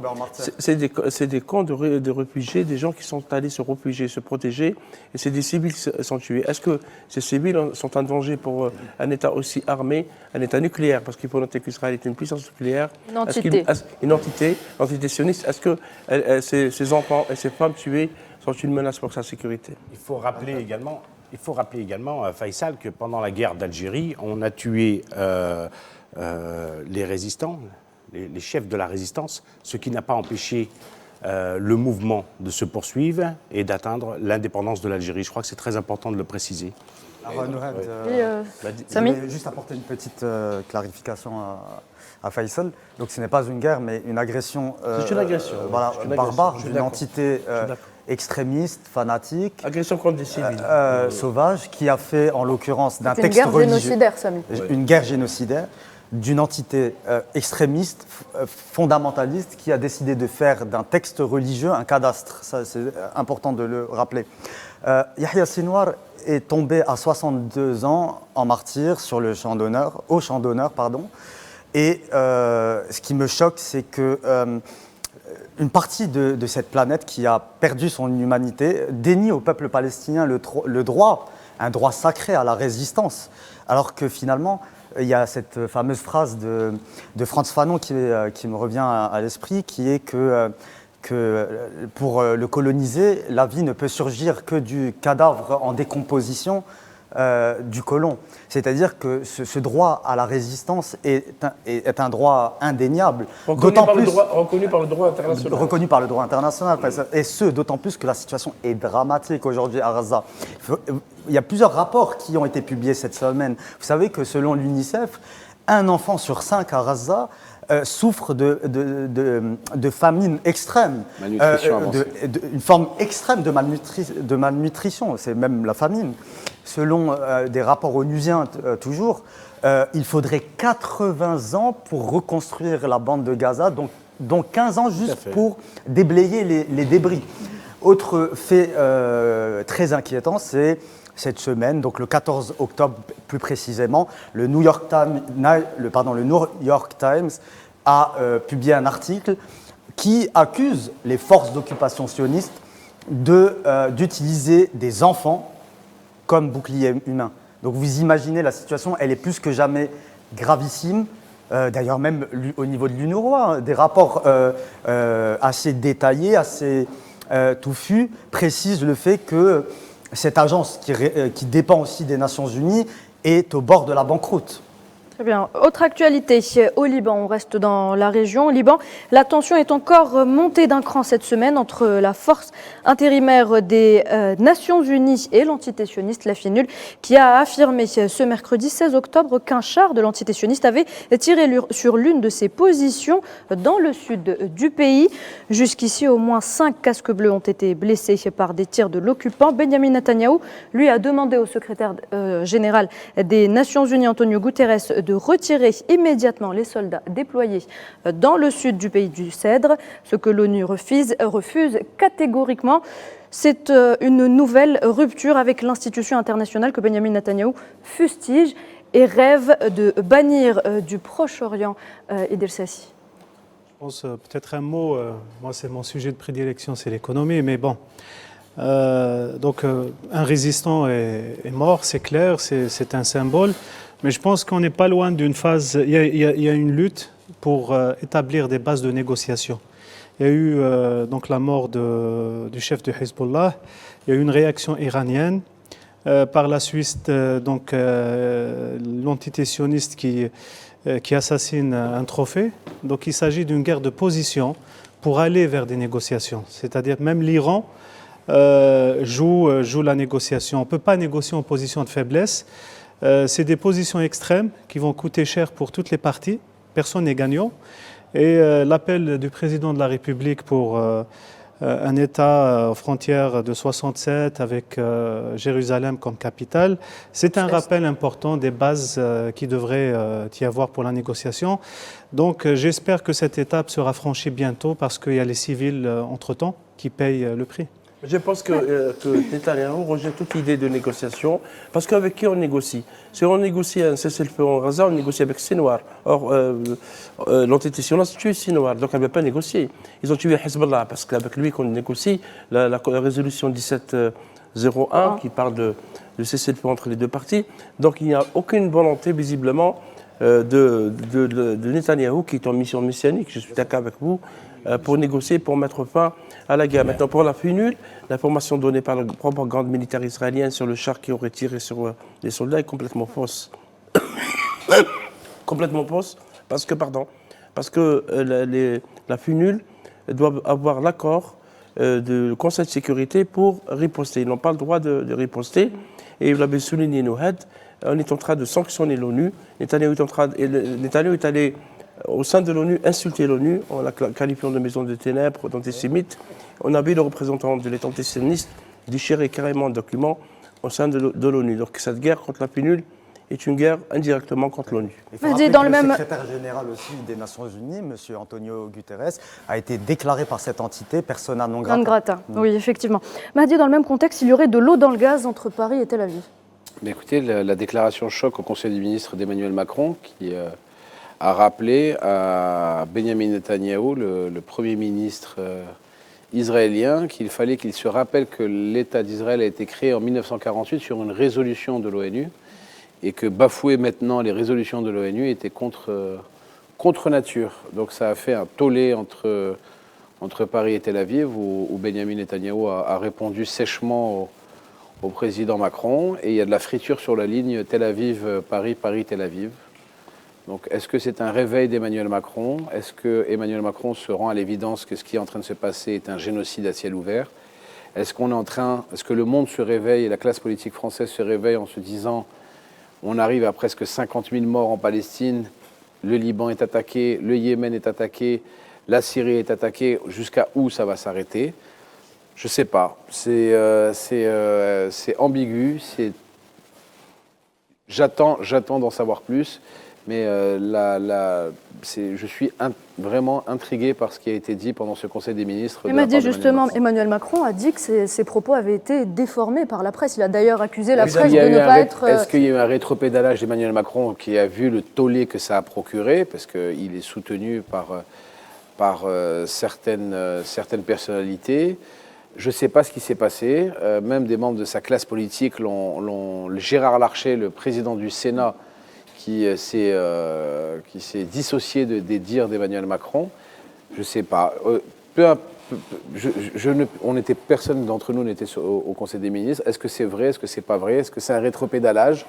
Speaker 7: C'est des camps de réfugiés, des gens qui sont allés se réfugier, se protéger, et c'est des civils qui sont tués. Est-ce que ces civils sont un danger pour un État aussi armé, un État nucléaire? Parce qu'il faut noter qu'Israël est une puissance nucléaire. Une entité sioniste. Est-ce que ces enfants et ces femmes tuées sont une menace pour sa sécurité?
Speaker 8: Il faut rappeler également, Faisal, que pendant la guerre d'Algérie, on a tué les résistants, les chefs de la résistance, ce qui n'a pas empêché le mouvement de se poursuivre et d'atteindre l'indépendance de l'Algérie. Je crois que c'est très important de le préciser.
Speaker 1: Samy ?
Speaker 2: Je voulais juste apporter une petite clarification à Faisal. Donc ce n'est pas une guerre, mais une agression,
Speaker 7: c'est une agression,
Speaker 2: barbare d'une entité extrémiste, fanatique,
Speaker 7: agression contre des civils,
Speaker 2: sauvage, qui a fait, en l'occurrence, d'un texte
Speaker 1: religieux, une guerre génocidaire, Samy.
Speaker 2: Une guerre génocidaire d'une entité extrémiste, fondamentaliste, qui a décidé de faire d'un texte religieux un cadastre. Ça, c'est important de le rappeler. Yahya Sinwar est tombé à 62 ans en martyr sur le champ d'honneur, au champ d'honneur, pardon. Et ce qui me choque, c'est que une partie de cette planète qui a perdu son humanité dénie au peuple palestinien le droit, un droit sacré à la résistance, alors que finalement, il y a cette fameuse phrase de Frantz Fanon qui me revient à l'esprit, qui est que pour le coloniser, la vie ne peut surgir que du cadavre en décomposition du colon. C'est-à-dire que ce droit à la résistance est un droit indéniable.
Speaker 7: Reconnu par le droit international.
Speaker 2: Reconnu par le droit international. Et ce, d'autant plus que la situation est dramatique aujourd'hui à Gaza. Il y a plusieurs rapports qui ont été publiés cette semaine. Vous savez que selon l'UNICEF, un enfant sur 5 à Gaza souffre de famine extrême, une forme extrême de malnutrition, c'est même la famine. Selon des rapports onusiens toujours, il faudrait 80 ans pour reconstruire la bande de Gaza, donc 15 ans juste pour déblayer les débris. Autre fait très inquiétant, c'est cette semaine, donc le 14 octobre plus précisément, le New York Times a publié un article qui accuse les forces d'occupation sionistes d'utiliser des enfants comme bouclier humain. Donc vous imaginez la situation, elle est plus que jamais gravissime. D'ailleurs même au niveau de l'UNRWA, des rapports assez détaillés, assez touffus, précisent le fait que cette agence qui dépend aussi des Nations Unies est au bord de la banqueroute.
Speaker 1: Très bien. Autre actualité, au Liban, on reste dans la région. Au Liban, la tension est encore montée d'un cran cette semaine entre la force intérimaire des Nations Unies et l'entité sioniste, la FINUL, qui a affirmé ce mercredi 16 octobre qu'un char de l'entité sioniste avait tiré sur l'une de ses positions dans le sud du pays. Jusqu'ici, au moins 5 casques bleus ont été blessés par des tirs de l'occupant. Benjamin Netanyahou, lui, a demandé au secrétaire général des Nations Unies, Antonio Guterres, de retirer immédiatement les soldats déployés dans le sud du pays du Cèdre, ce que l'ONU refuse catégoriquement. C'est une nouvelle rupture avec l'institution internationale que Benyamin Netanyahou fustige et rêve de bannir du Proche-Orient. Idriss Sassi.
Speaker 4: Je pense peut-être un mot, moi c'est mon sujet de prédilection, c'est l'économie, mais bon. Un résistant est mort, c'est clair, c'est un symbole, mais je pense qu'on n'est pas loin d'une phase, il y a une lutte pour établir des bases de négociation. Il y a eu donc la mort du chef de Hezbollah, il y a eu une réaction iranienne, par la suite l'entité sioniste qui assassine un trophée. Donc il s'agit d'une guerre de position pour aller vers des négociations. C'est-à-dire même l'Iran joue la négociation. On ne peut pas négocier en position de faiblesse. C'est des positions extrêmes qui vont coûter cher pour toutes les parties. Personne n'est gagnant. Et l'appel du président de la République pour un État aux frontières de 67 avec Jérusalem comme capitale, c'est un rappel important des bases qui devraient y avoir pour la négociation. Donc j'espère que cette étape sera franchie bientôt parce qu'il y a les civils entre-temps qui payent le prix.
Speaker 7: Je pense que Netanyahou rejette toute idée de négociation, parce qu'avec qui on négocie? Si on négocie un cessez-le-feu en Gaza, on négocie avec Sinwar. Or, l'entité sioniste a tué Sinwar, donc elle ne veut pas négocier. Ils ont tué Hezbollah, parce qu'avec lui qu'on négocie, la résolution 1701 qui parle de cessez-le-feu entre les deux parties. Donc il n'y a aucune volonté, visiblement, de Netanyahou, qui est en mission messianique, je suis d'accord avec vous, pour négocier, pour mettre fin à la guerre. Maintenant, pour la FUNUL, l'information donnée par la propagande militaire israélienne sur le char qui aurait tiré sur les soldats est complètement fausse. Complètement fausse, parce que la FUNUL doit avoir l'accord du Conseil de sécurité pour riposter. Ils n'ont pas le droit de riposter. Et vous l'avez souligné, Nouhed, on est en train de sanctionner l'ONU. Netanyahou est allé au sein de l'ONU, insulter l'ONU, en la qualifiant de maison de ténèbres, d'antisémite. On a vu le représentant de l'État antisémite déchirer carrément un document au sein de l'ONU. Donc cette guerre contre la FUNUL est une guerre indirectement contre l'ONU.
Speaker 2: Il faut rappeler que le secrétaire général aussi des Nations Unies, M. Antonio Guterres, a été déclaré par cette entité persona non grata.
Speaker 1: Non grata, oui, effectivement. Mahdi, dans le même contexte, il y aurait de l'eau dans le gaz entre Paris et Tel Aviv.
Speaker 3: Mais écoutez, la déclaration choc au Conseil des ministres d'Emmanuel Macron, qui a rappelé à Benyamin Netanyahou, le Premier ministre israélien, qu'il fallait qu'il se rappelle que l'État d'Israël a été créé en 1948 sur une résolution de l'ONU et que bafouer maintenant les résolutions de l'ONU était contre nature. Donc ça a fait un tollé entre Paris et Tel Aviv où Benyamin Netanyahou a répondu sèchement au président Macron, et il y a de la friture sur la ligne Tel Aviv-Paris, Paris-Tel Aviv. Donc est-ce que c'est un réveil d'Emmanuel Macron? Est-ce que Emmanuel Macron se rend à l'évidence que ce qui est en train de se passer est un génocide à ciel ouvert? Est-ce que le monde se réveille et la classe politique française se réveille en se disant on arrive à presque 50 000 morts en Palestine, le Liban est attaqué, le Yémen est attaqué, la Syrie est attaquée, jusqu'à où ça va s'arrêter? Je ne sais pas. C'est ambigu. J'attends d'en savoir plus. Mais je suis vraiment intrigué par ce qui a été dit pendant ce Conseil des ministres.
Speaker 1: Il m'a dit justement, Emmanuel Macron a dit que ses propos avaient été déformés par la presse. Il a d'ailleurs accusé la presse de ne pas être...
Speaker 3: Est-ce qu'il y a eu un rétropédalage d'Emmanuel Macron qui a vu le tollé que ça a procuré? Parce qu'il est soutenu par certaines personnalités. Je ne sais pas ce qui s'est passé. Même des membres de sa classe politique Gérard Larcher, le président du Sénat, qui s'est dissocié des dires d'Emmanuel Macron. Je ne sais pas. Personne d'entre nous n'était au Conseil des ministres. Est-ce que c'est vrai? Est-ce que c'est pas vrai? Est-ce que c'est un rétropédalage?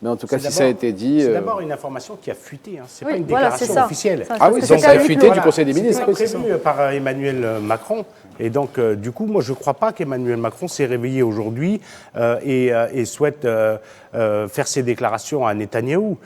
Speaker 3: Mais en tout cas, si ça a été dit...
Speaker 8: C'est d'abord une information qui a fuité. Ce n'est pas une déclaration officielle.
Speaker 3: Donc ça a fuité du Conseil des ministres.
Speaker 8: C'est prévenu par Emmanuel Macron. Et donc, du coup, moi, je ne crois pas qu'Emmanuel Macron s'est réveillé aujourd'hui et souhaite faire ses déclarations à Netanyahou.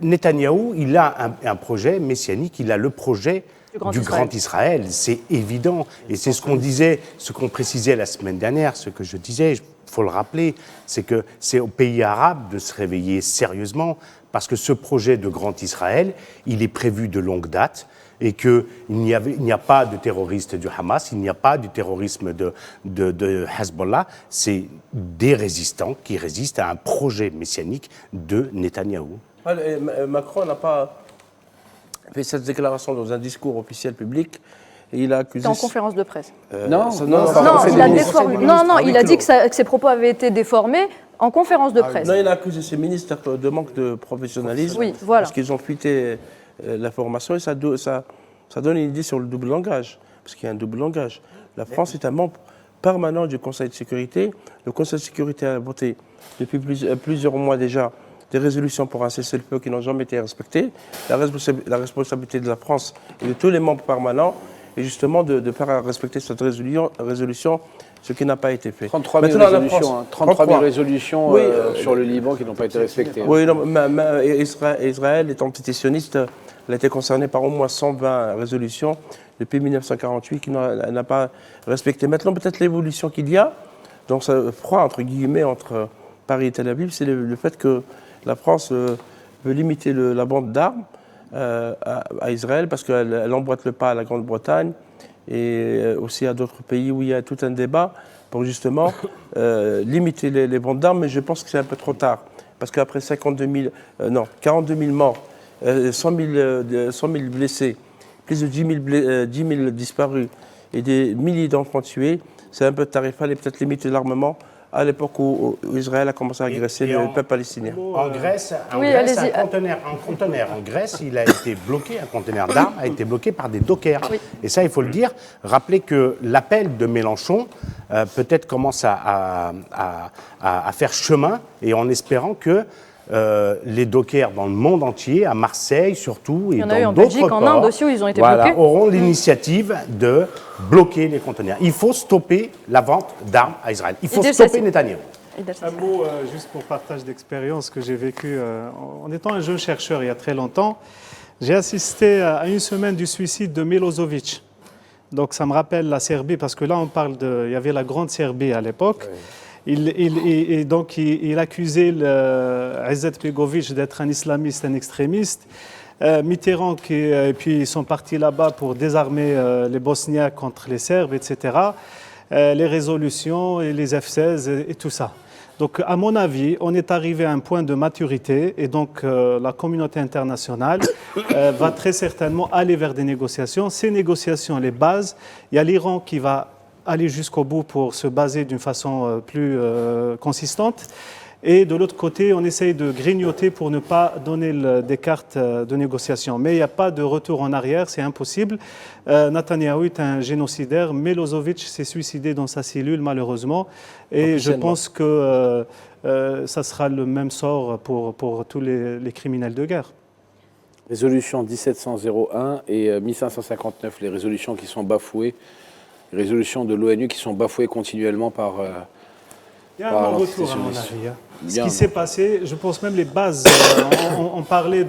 Speaker 8: Netanyahou, il a un projet messianique, il a le projet du Grand Israël. C'est évident. Et c'est ce qu'on disait, ce qu'on précisait la semaine dernière, ce que je disais, il faut le rappeler, c'est que c'est aux pays arabes de se réveiller sérieusement parce que ce projet de Grand Israël, il est prévu de longue date, et qu'il n'y a pas de terroristes du Hamas, il n'y a pas du terrorisme de Hezbollah, c'est des résistants qui résistent à un projet messianique de Netanyahou.
Speaker 7: Macron n'a pas fait cette déclaration dans un discours officiel public. Et il a accusé...
Speaker 1: C'était en conférence de presse.
Speaker 3: Non,
Speaker 1: il a déformé. Non, il a dit que ses propos avaient été déformés en conférence de presse.
Speaker 7: Non, il a accusé ses ministres de manque de professionnalisme.
Speaker 1: Oui, voilà.
Speaker 7: Parce qu'ils ont fuité l'information et ça donne une idée sur le double langage. Parce qu'il y a un double langage. La France est un membre permanent du Conseil de sécurité. Le Conseil de sécurité a voté depuis plusieurs mois déjà des résolutions pour un cessez-le-feu qui n'ont jamais été respectées. La responsabilité de la France et de tous les membres permanents est justement de faire respecter cette résolution, ce qui n'a pas été fait.
Speaker 3: 33 000 résolutions, 33 000 résolutions sur le Liban qui n'ont pas été respectées.
Speaker 7: Oui, non, Israël est antisémionniste. Elle a été concernée par au moins 120 résolutions depuis 1948 qui n'a pas respecté. Maintenant, peut-être l'évolution qu'il y a, donc ça froid entre guillemets entre Paris et Tel Aviv, c'est le fait que la France veut limiter la vente d'armes à Israël parce qu'elle emboîte le pas à la Grande-Bretagne et aussi à d'autres pays où il y a tout un débat pour justement limiter les ventes d'armes, mais je pense que c'est un peu trop tard parce qu'après 42 000 morts, 100 000 blessés, plus de 10 000 disparus et des milliers d'enfants tués, c'est un peu tard. Il fallait peut-être limiter l'armement à l'époque où Israël a commencé à agresser le peuple palestinien.
Speaker 8: En Grèce, un conteneur en Grèce, il a été bloqué, un conteneur d'armes a été bloqué par des dockers. Oui. Et ça, il faut le dire. Rappelez que l'appel de Mélenchon peut-être commence à faire chemin, et en espérant que les dockers dans le monde entier, à Marseille surtout, et dans d'autres ports,
Speaker 1: en Inde aussi où ils ont été bloqués,
Speaker 8: auront l'initiative de bloquer les conteneurs. Il faut stopper la vente d'armes à Israël. Il faut stopper Netanyahou.
Speaker 4: Un mot juste pour partage d'expérience que j'ai vécu en étant un jeune chercheur il y a très longtemps. J'ai assisté à une semaine du suicide de Milosevic. Donc ça me rappelle la Serbie parce que là on parle il y avait la Grande Serbie à l'époque. Oui. Il accusait Izzet Begovic d'être un islamiste, un extrémiste. Mitterrand, et puis ils sont partis là-bas pour désarmer les Bosniaques contre les Serbes, etc. Les résolutions et les F-16 et tout ça. Donc, à mon avis, on est arrivé à un point de maturité et donc la communauté internationale va très certainement aller vers des négociations. Ces négociations, les bases, il y a l'Iran qui va aller jusqu'au bout pour se baser d'une façon plus consistante. Et de l'autre côté, on essaye de grignoter pour ne pas donner des cartes de négociation. Mais il n'y a pas de retour en arrière, c'est impossible. Netanyahou est un génocidaire. Milosevic s'est suicidé dans sa cellule, malheureusement. Et je pense que ça sera le même sort pour tous les criminels de guerre.
Speaker 3: Résolution 1701 et 1559, les résolutions qui sont bafouées. Les résolutions de l'ONU qui sont bafouées continuellement par...
Speaker 4: Il y a un retour, à mon avis. Ce qui s'est passé, je pense même les bases, on parlait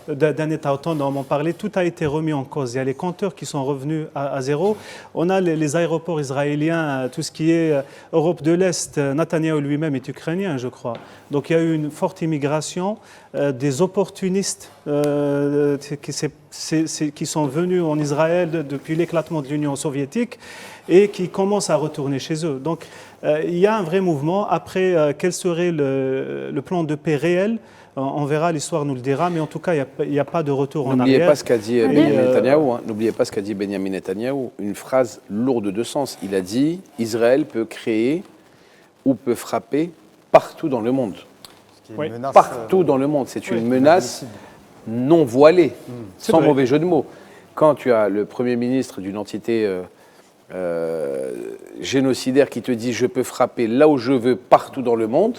Speaker 4: d'un État autonome, tout a été remis en cause. Il y a les compteurs qui sont revenus à zéro. On a les aéroports israéliens, tout ce qui est Europe de l'Est. Netanyahou lui-même est ukrainien, je crois. Donc il y a eu une forte immigration, des opportunistes qui sont venus en Israël depuis l'éclatement de l'Union soviétique et qui commencent à retourner chez eux. Donc il y a un vrai mouvement. Après, quel serait le plan de paix réel ? On verra, l'histoire nous le dira, mais en tout cas, il n'y a pas de retour en arrière.
Speaker 3: N'oubliez pas ce qu'a dit Benjamin Netanyahou. N'oubliez pas ce qu'a dit Benjamin Netanyahou. Une phrase lourde de sens. Il a dit « Israël peut créer ou peut frapper partout dans le monde ».
Speaker 2: Oui.
Speaker 3: Partout dans le monde. C'est une menace non voilée, sans mauvais jeu de mots. Quand tu as le Premier ministre d'une entité génocidaire qui te dit « je peux frapper là où je veux, partout dans le monde »,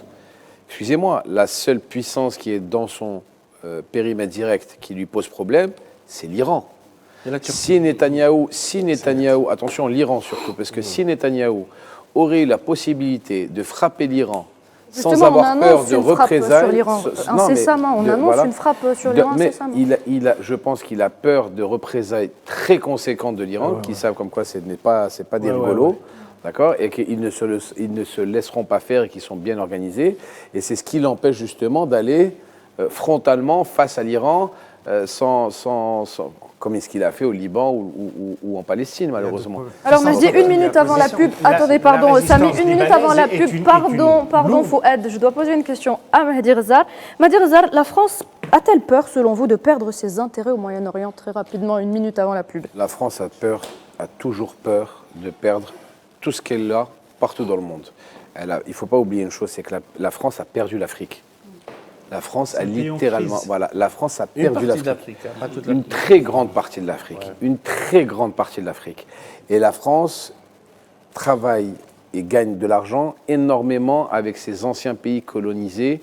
Speaker 3: excusez-moi, la seule puissance qui est dans son périmètre direct qui lui pose problème, c'est l'Iran. Si Netanyahou, attention, l'Iran surtout, parce que si Netanyahou aurait eu la possibilité de frapper l'Iran sans avoir peur de représailles...
Speaker 1: Incessamment, on annonce une frappe sur l'Iran incessamment.
Speaker 3: Je pense qu'il a peur de représailles très conséquentes de l'Iran, qui savent comme quoi ce n'est pas des rigolos. D'accord, et qu'ils ne se laisseront pas faire et qu'ils sont bien organisés. Et c'est ce qui l'empêche justement d'aller frontalement face à l'Iran, comme est-ce qu'il a fait au Liban ou en Palestine, malheureusement.
Speaker 1: Alors, Mahdi, une minute avant la pub. Attendez, pardon, Samy, une minute avant la pub. Pardon, Fouad, je dois poser une question à Mahdi Rezar. Mahdi Rezar, la France a-t-elle peur, selon vous, de perdre ses intérêts au Moyen-Orient très rapidement, une minute avant la pub?
Speaker 3: La France a toujours peur de perdre tout ce qu'elle a partout dans le monde. Il ne faut pas oublier une chose, c'est que la France a perdu l'Afrique. La France a littéralement, la France a perdu l'Afrique. Une très grande partie de l'Afrique. Ouais. Une très grande partie de l'Afrique. Et la France travaille et gagne de l'argent énormément avec ses anciens pays colonisés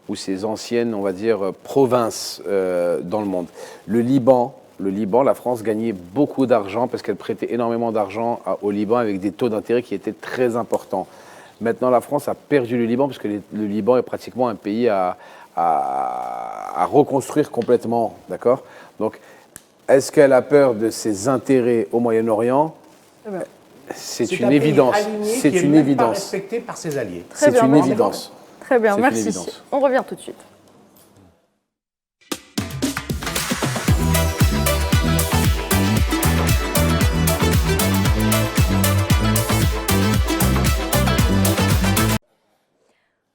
Speaker 3: ou ses anciennes, on va dire, provinces dans le monde. Le Liban, la France gagnait beaucoup d'argent parce qu'elle prêtait énormément d'argent au Liban avec des taux d'intérêt qui étaient très importants. Maintenant, la France a perdu le Liban parce que le Liban est pratiquement un pays à reconstruire complètement, d'accord? Donc, est-ce qu'elle a peur de ses intérêts au Moyen-Orient? C'est une évidence. C'est une évidence.
Speaker 8: Pas respecté par ses alliés.
Speaker 3: C'est une évidence.
Speaker 1: Très bien, merci. On revient tout de suite.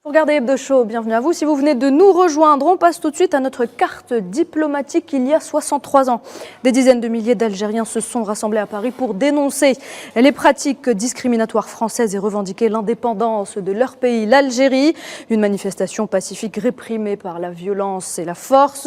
Speaker 1: Regardez Hebdo Show, bienvenue à vous. Si vous venez de nous rejoindre, on passe tout de suite à notre carte diplomatique. Il y a 63 ans, des dizaines de milliers d'Algériens se sont rassemblés à Paris pour dénoncer les pratiques discriminatoires françaises et revendiquer l'indépendance de leur pays, l'Algérie. Une manifestation pacifique réprimée par la violence et la force.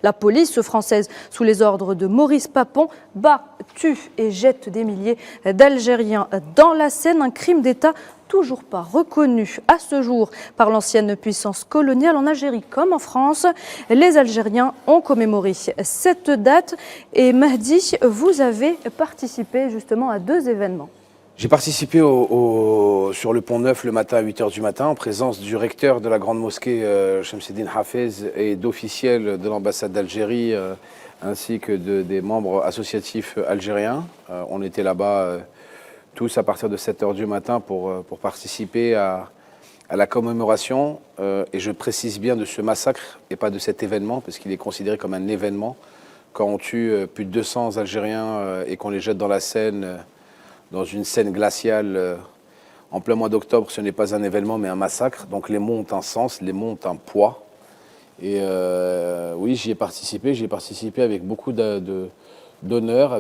Speaker 1: La police française, sous les ordres de Maurice Papon, bat, tue et jette des milliers d'Algériens dans la Seine. Un crime d'État toujours pas reconnu à ce jour par l'ancienne puissance coloniale en Algérie comme en France. Les Algériens ont commémoré cette date. Et Mahdi, vous avez participé justement à deux événements.
Speaker 3: J'ai participé sur le Pont Neuf le matin à 8h du matin en présence du recteur de la grande mosquée Shamseddine Hafez et d'officiels de l'ambassade d'Algérie ainsi que des membres associatifs algériens. On était là-bas tous à partir de 7h du matin pour participer à la commémoration. Et je précise bien de ce massacre et pas de cet événement, parce qu'il est considéré comme un événement. Quand on tue plus de 200 Algériens et qu'on les jette dans la Seine, dans une Seine glaciale, en plein mois d'octobre, ce n'est pas un événement mais un massacre. Donc les mots ont un sens, les mots ont un poids. Et oui, j'y ai participé avec beaucoup d'honneur,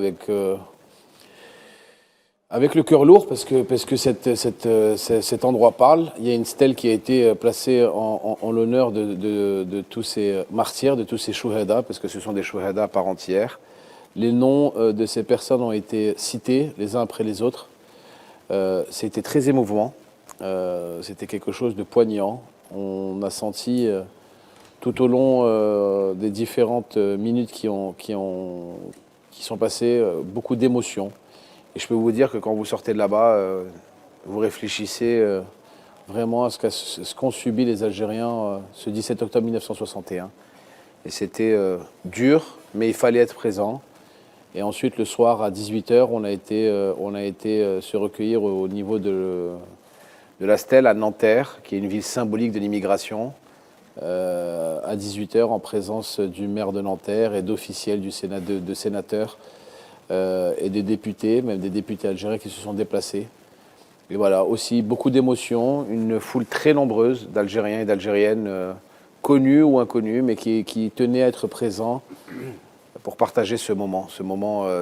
Speaker 3: avec le cœur lourd, parce que cet endroit parle. Il y a une stèle qui a été placée en l'honneur de tous ces martyrs, de tous ces chouhada, parce que ce sont des chouhada à part entière. Les noms de ces personnes ont été cités les uns après les autres. C'était très émouvant. C'était quelque chose de poignant. On a senti tout au long des différentes minutes qui sont passées beaucoup d'émotions. Et je peux vous dire que quand vous sortez de là-bas, vous réfléchissez vraiment à ce qu'ont subi les Algériens ce 17 octobre 1961. Et c'était dur, mais il fallait être présent. Et ensuite, le soir, à 18h, on a été se recueillir au niveau de la Stèle à Nanterre, qui est une ville symbolique de l'immigration, à 18h, en présence du maire de Nanterre et d'officiels de sénateurs, et des députés, même des députés algériens qui se sont déplacés. Et voilà, aussi beaucoup d'émotions, une foule très nombreuse d'Algériens et d'Algériennes connus ou inconnus, mais qui tenaient à être présents pour partager ce moment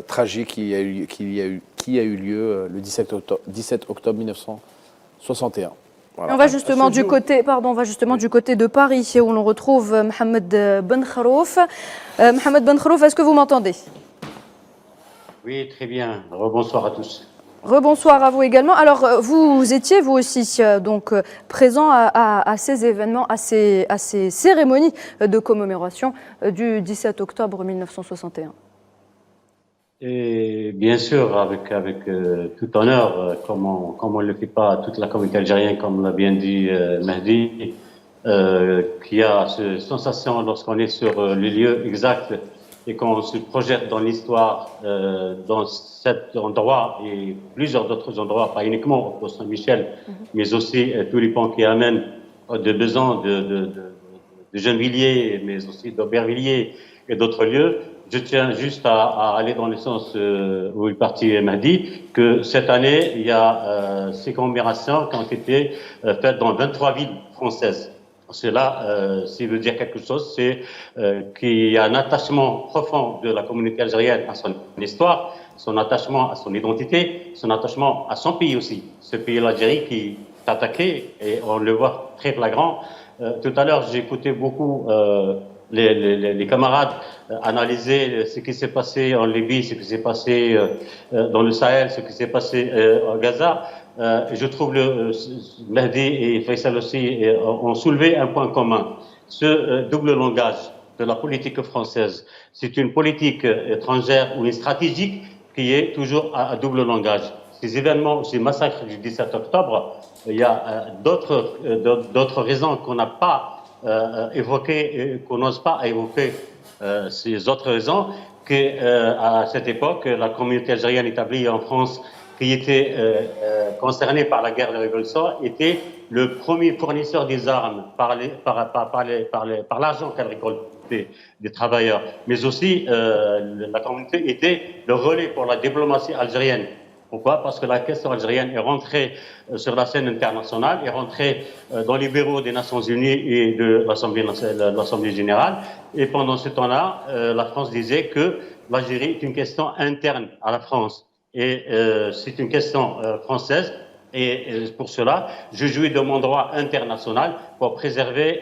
Speaker 3: tragique qui a eu lieu le 17 octobre 1961. Voilà.
Speaker 1: On va justement du côté de Paris, où l'on retrouve Mohamed Benkhrouf. Mohamed Benkhrouf, est-ce que vous m'entendez ?
Speaker 5: Oui, très bien. Rebonsoir à tous.
Speaker 1: Rebonsoir à vous également. Alors, vous étiez, vous aussi, donc présent à ces événements, à ces cérémonies de commémoration du 17 octobre 1961.
Speaker 5: Et bien sûr, avec tout honneur, comme on ne le fait pas à toute la communauté algérienne, comme l'a bien dit Mahdi, qui a cette sensation lorsqu'on est sur le lieu exact et qu'on se projette dans l'histoire, dans cet endroit et plusieurs d'autres endroits, pas uniquement au Saint-Michel, mais aussi tous les ponts qui amènent de besoin de Gennevilliers, mais aussi d'Aubervilliers et d'autres lieux. Je tiens juste à aller dans le sens où est parti Mahdi, que cette année, il y a ces commémorations qui ont été faites dans 23 villes françaises. Cela, s'il veut dire quelque chose, c'est qu'il y a un attachement profond de la communauté algérienne à son histoire, son attachement à son identité, son attachement à son pays aussi. Ce pays, l'Algérie, qui est attaqué, et on le voit très flagrant. Tout à l'heure, j'ai écouté beaucoup les camarades analyser ce qui s'est passé en Libye, ce qui s'est passé dans le Sahel, ce qui s'est passé à Gaza. Je trouve Mahdi et Faisal aussi ont soulevé un point commun. Ce double langage de la politique française, c'est une politique étrangère ou une stratégique qui est toujours à double langage. Ces événements, ces massacres du 17 octobre, il y a d'autres raisons qu'on n'a pas évoquées, qu'on n'ose pas évoquer ces autres raisons qu'à cette époque, la communauté algérienne établie en France qui était concernée par la guerre de révolution était le premier fournisseur des armes par l'argent qu'elle récoltait des travailleurs. Mais aussi, la communauté était le relais pour la diplomatie algérienne. Pourquoi? Parce que la question algérienne est rentrée sur la scène internationale, est rentrée dans les bureaux des Nations Unies et de l'Assemblée générale. Et pendant ce temps-là, la France disait que l'Algérie est une question interne à la France. Et c'est une question française. Et pour cela, je jouis de mon droit international pour préserver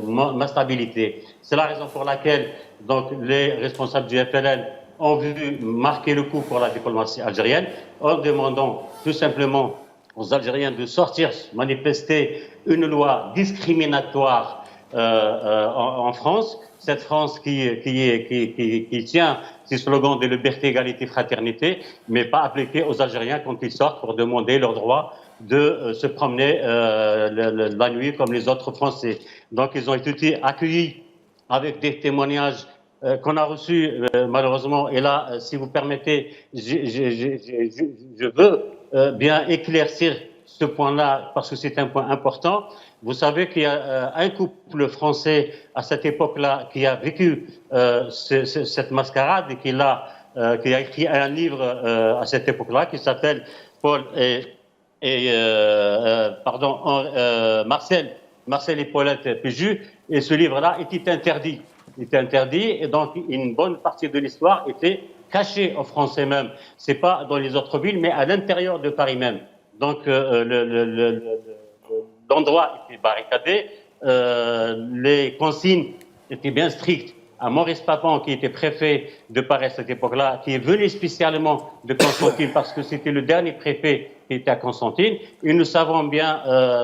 Speaker 5: ma stabilité. C'est la raison pour laquelle donc, les responsables du FLN ont vu marquer le coup pour la diplomatie algérienne en demandant tout simplement aux Algériens de sortir, manifester une loi discriminatoire en France. Cette France qui tient ces slogans de liberté, égalité, fraternité, mais pas appliquée aux Algériens quand ils sortent pour demander leur droit de se promener la nuit comme les autres Français. Donc ils ont été accueillis avec des témoignages qu'on a reçus malheureusement. Et là, si vous permettez, je veux bien éclaircir ce point-là parce que c'est un point important. Vous savez qu'il y a un couple français à cette époque-là qui a vécu cette mascarade et qui a écrit un livre à cette époque-là qui s'appelle Marcel et Paulette Péju. Et ce livre-là était interdit. Il était interdit et donc une bonne partie de l'histoire était cachée aux Français même. C'est pas dans les autres villes, mais à l'intérieur de Paris même. Donc l'endroit était barricadé, les consignes étaient bien strictes. À Maurice Papon, qui était préfet de Paris à cette époque-là, qui est venu spécialement de Constantine parce que c'était le dernier préfet qui était à Constantine, et nous savons bien,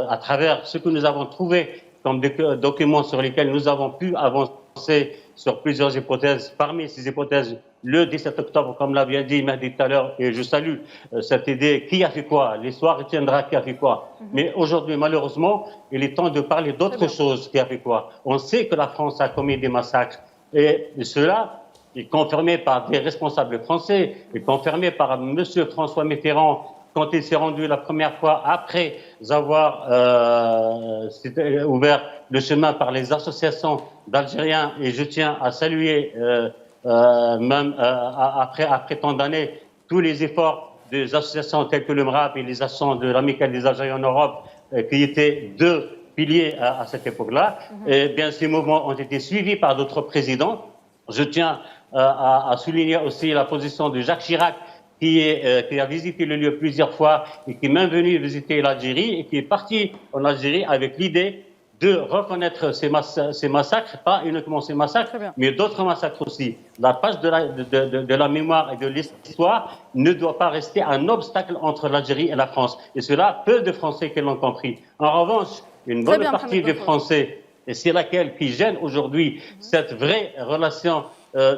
Speaker 5: à travers ce que nous avons trouvé comme documents sur lesquels nous avons pu avancer sur plusieurs hypothèses. Parmi ces hypothèses, le 17 octobre, comme l'a bien dit Mahdi tout à l'heure, et je salue cette idée, qui a fait quoi? L'histoire retiendra qui a fait quoi. Mais aujourd'hui, malheureusement, il est temps de parler d'autre chose qui a fait quoi. On sait que la France a commis des massacres, et cela est confirmé par des responsables français, est confirmé par M. François Mitterrand, quand il s'est rendu la première fois après avoir ouvert le chemin par les associations d'Algériens, et je tiens à saluer, même après tant d'années, tous les efforts des associations telles que le MRAP et les associations de l'Amicale des Algériens en Europe, qui étaient deux piliers à cette époque-là. Et bien, ces mouvements ont été suivis par d'autres présidents. Je tiens à souligner aussi la position de Jacques Chirac, qui a visité le lieu plusieurs fois et qui est même venu visiter l'Algérie et qui est parti en Algérie avec l'idée de reconnaître ces massacres, pas uniquement ces massacres, mais d'autres massacres aussi. La page de la mémoire et de l'histoire ne doit pas rester un obstacle entre l'Algérie et la France. Et cela, peu de Français qui l'ont compris. En revanche, une bonne partie des Français, et c'est laquelle qui gêne aujourd'hui cette vraie relation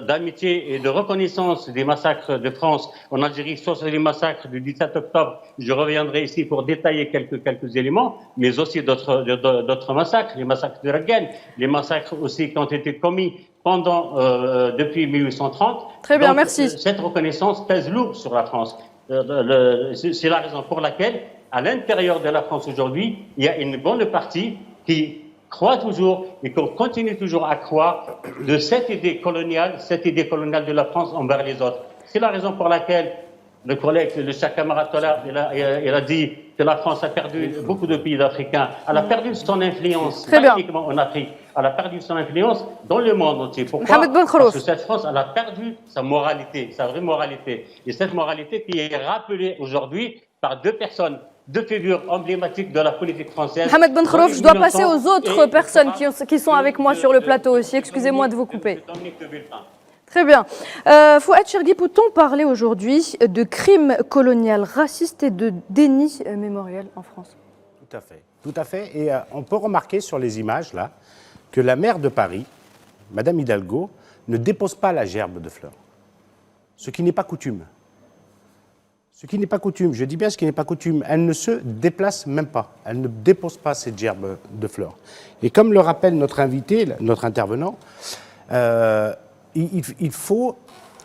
Speaker 5: d'amitié et de reconnaissance des massacres de France en Algérie, sur les massacres du 17 octobre. Je reviendrai ici pour détailler quelques éléments, mais aussi d'autres massacres, les massacres de Raguel, les massacres aussi qui ont été commis depuis 1830.
Speaker 1: Très bien,
Speaker 5: donc,
Speaker 1: merci.
Speaker 5: Cette reconnaissance pèse lourd sur la France. C'est la raison pour laquelle, à l'intérieur de la France aujourd'hui, il y a une bonne partie qui croit toujours et qu'on continue toujours à croire de cette idée coloniale de la France envers les autres. C'est la raison pour laquelle le collègue, le cher camarade Tola, il a dit que la France a perdu beaucoup de pays africains. Elle a perdu son influence, pas uniquement en Afrique. Elle a perdu son influence dans le monde entier. Pourquoi? Parce que cette France, elle a perdu sa moralité, sa vraie moralité. Et cette moralité qui est rappelée aujourd'hui par deux personnes, deux figures emblématiques de la politique française.
Speaker 1: Mohamed Ben Khorouf, je dois passer aux autres personnes qui sont avec moi sur le plateau aussi. Excusez-moi de vous couper. Très bien. Fouad Chergui, peut-on parler aujourd'hui de crime colonial raciste et de déni mémoriel en France?
Speaker 8: Tout à fait. Tout à fait. Et on peut remarquer sur les images, là, que la maire de Paris, Madame Hidalgo, ne dépose pas la gerbe de fleurs. Ce qui n'est pas coutume. Ce qui n'est pas coutume. Je dis bien ce qui n'est pas coutume. Elle ne se déplace même pas. Elle ne dépose pas cette gerbe de fleurs. Et comme le rappelle notre invité, notre intervenant, il faut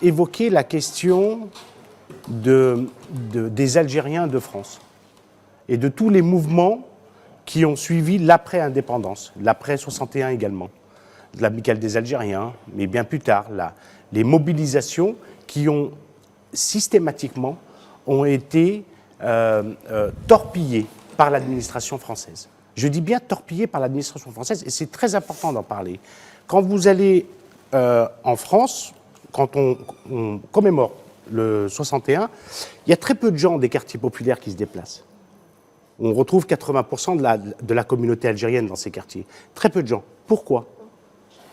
Speaker 8: évoquer la question des Algériens de France et de tous les mouvements qui ont suivi l'après-indépendance, l'après-61 également, de l'amicale des Algériens, mais bien plus tard, les mobilisations qui ont systématiquement été torpillées par l'administration française. Je dis bien torpillées par l'administration française, et c'est très important d'en parler. Quand vous allez en France, quand on commémore le 61, il y a très peu de gens des quartiers populaires qui se déplacent. On retrouve 80% de la communauté algérienne dans ces quartiers. Très peu de gens. Pourquoi?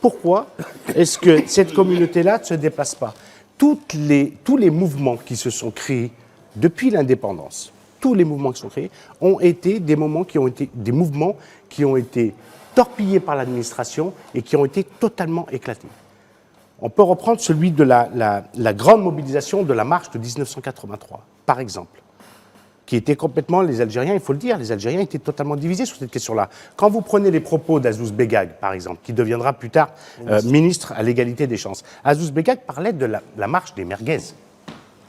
Speaker 8: Pourquoi est-ce que cette communauté-là ne se déplace pas? Tous les mouvements qui se sont créés depuis l'indépendance, tous les mouvements qui sont créés ont été des mouvements qui ont été torpillés par l'administration et qui ont été totalement éclatés. On peut reprendre celui de la grande mobilisation de la marche de 1983, par exemple, qui était complètement, les Algériens, il faut le dire, les Algériens étaient totalement divisés sur cette question-là. Quand vous prenez les propos d'Azouz Begag, par exemple, qui deviendra plus tard ministre à l'égalité des chances, Azouz Begag parlait de la marche des merguez.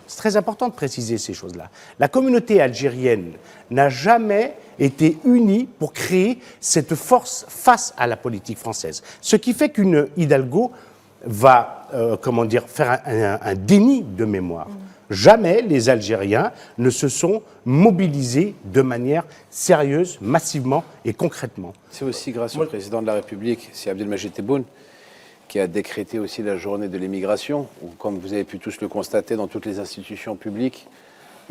Speaker 8: C'est très important de préciser ces choses-là. La communauté algérienne n'a jamais été unie pour créer cette force face à la politique française. Ce qui fait qu'une Hidalgo va faire un déni de mémoire. Jamais les Algériens ne se sont mobilisés de manière sérieuse, massivement et concrètement.
Speaker 3: C'est aussi grâce au président de la République, c'est Abdelmajid Tebboune, qui a décrété aussi la journée de l'émigration, où, comme vous avez pu tous le constater dans toutes les institutions publiques,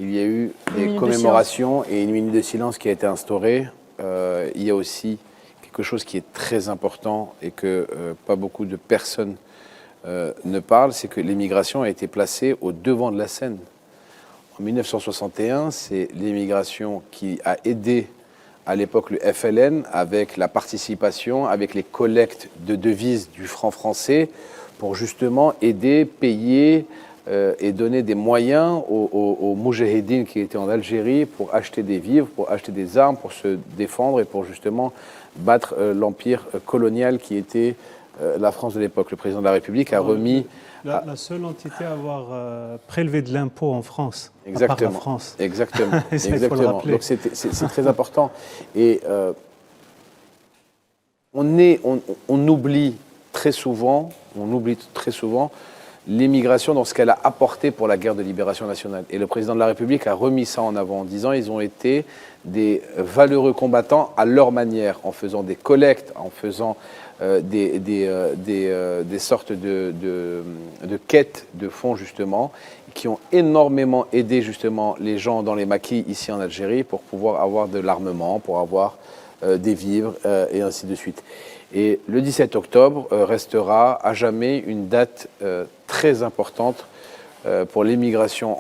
Speaker 3: il y a eu des commémorations et une minute de silence qui a été instaurée. Il y a aussi quelque chose qui est très important et que pas beaucoup de personnes ne parlent, c'est que l'émigration a été placée au devant de la scène. En 1961, c'est l'émigration qui a aidé à l'époque le FLN avec la participation, avec les collectes de devises du franc français pour justement aider, payer et donner des moyens aux moudjahidines qui étaient en Algérie pour acheter des vivres, pour acheter des armes, pour se défendre et pour justement battre l'empire colonial qui était la France de l'époque. Le président de la République a remis...
Speaker 4: La seule entité à avoir prélevé de l'impôt en France,
Speaker 3: exactement,
Speaker 4: à part la France.
Speaker 3: Exactement.
Speaker 4: Ça,
Speaker 3: exactement. Donc c'est très important. Et on oublie très souvent l'immigration dans ce qu'elle a apporté pour la guerre de libération nationale. Et le président de la République a remis ça en avant en disant ils ont été des valeureux combattants à leur manière, en faisant des collectes, en faisant des sortes de quêtes de fonds justement, qui ont énormément aidé justement les gens dans les maquis ici en Algérie pour pouvoir avoir de l'armement, pour avoir des vivres et ainsi de suite. Et le 17 octobre restera à jamais une date très importante pour l'émigration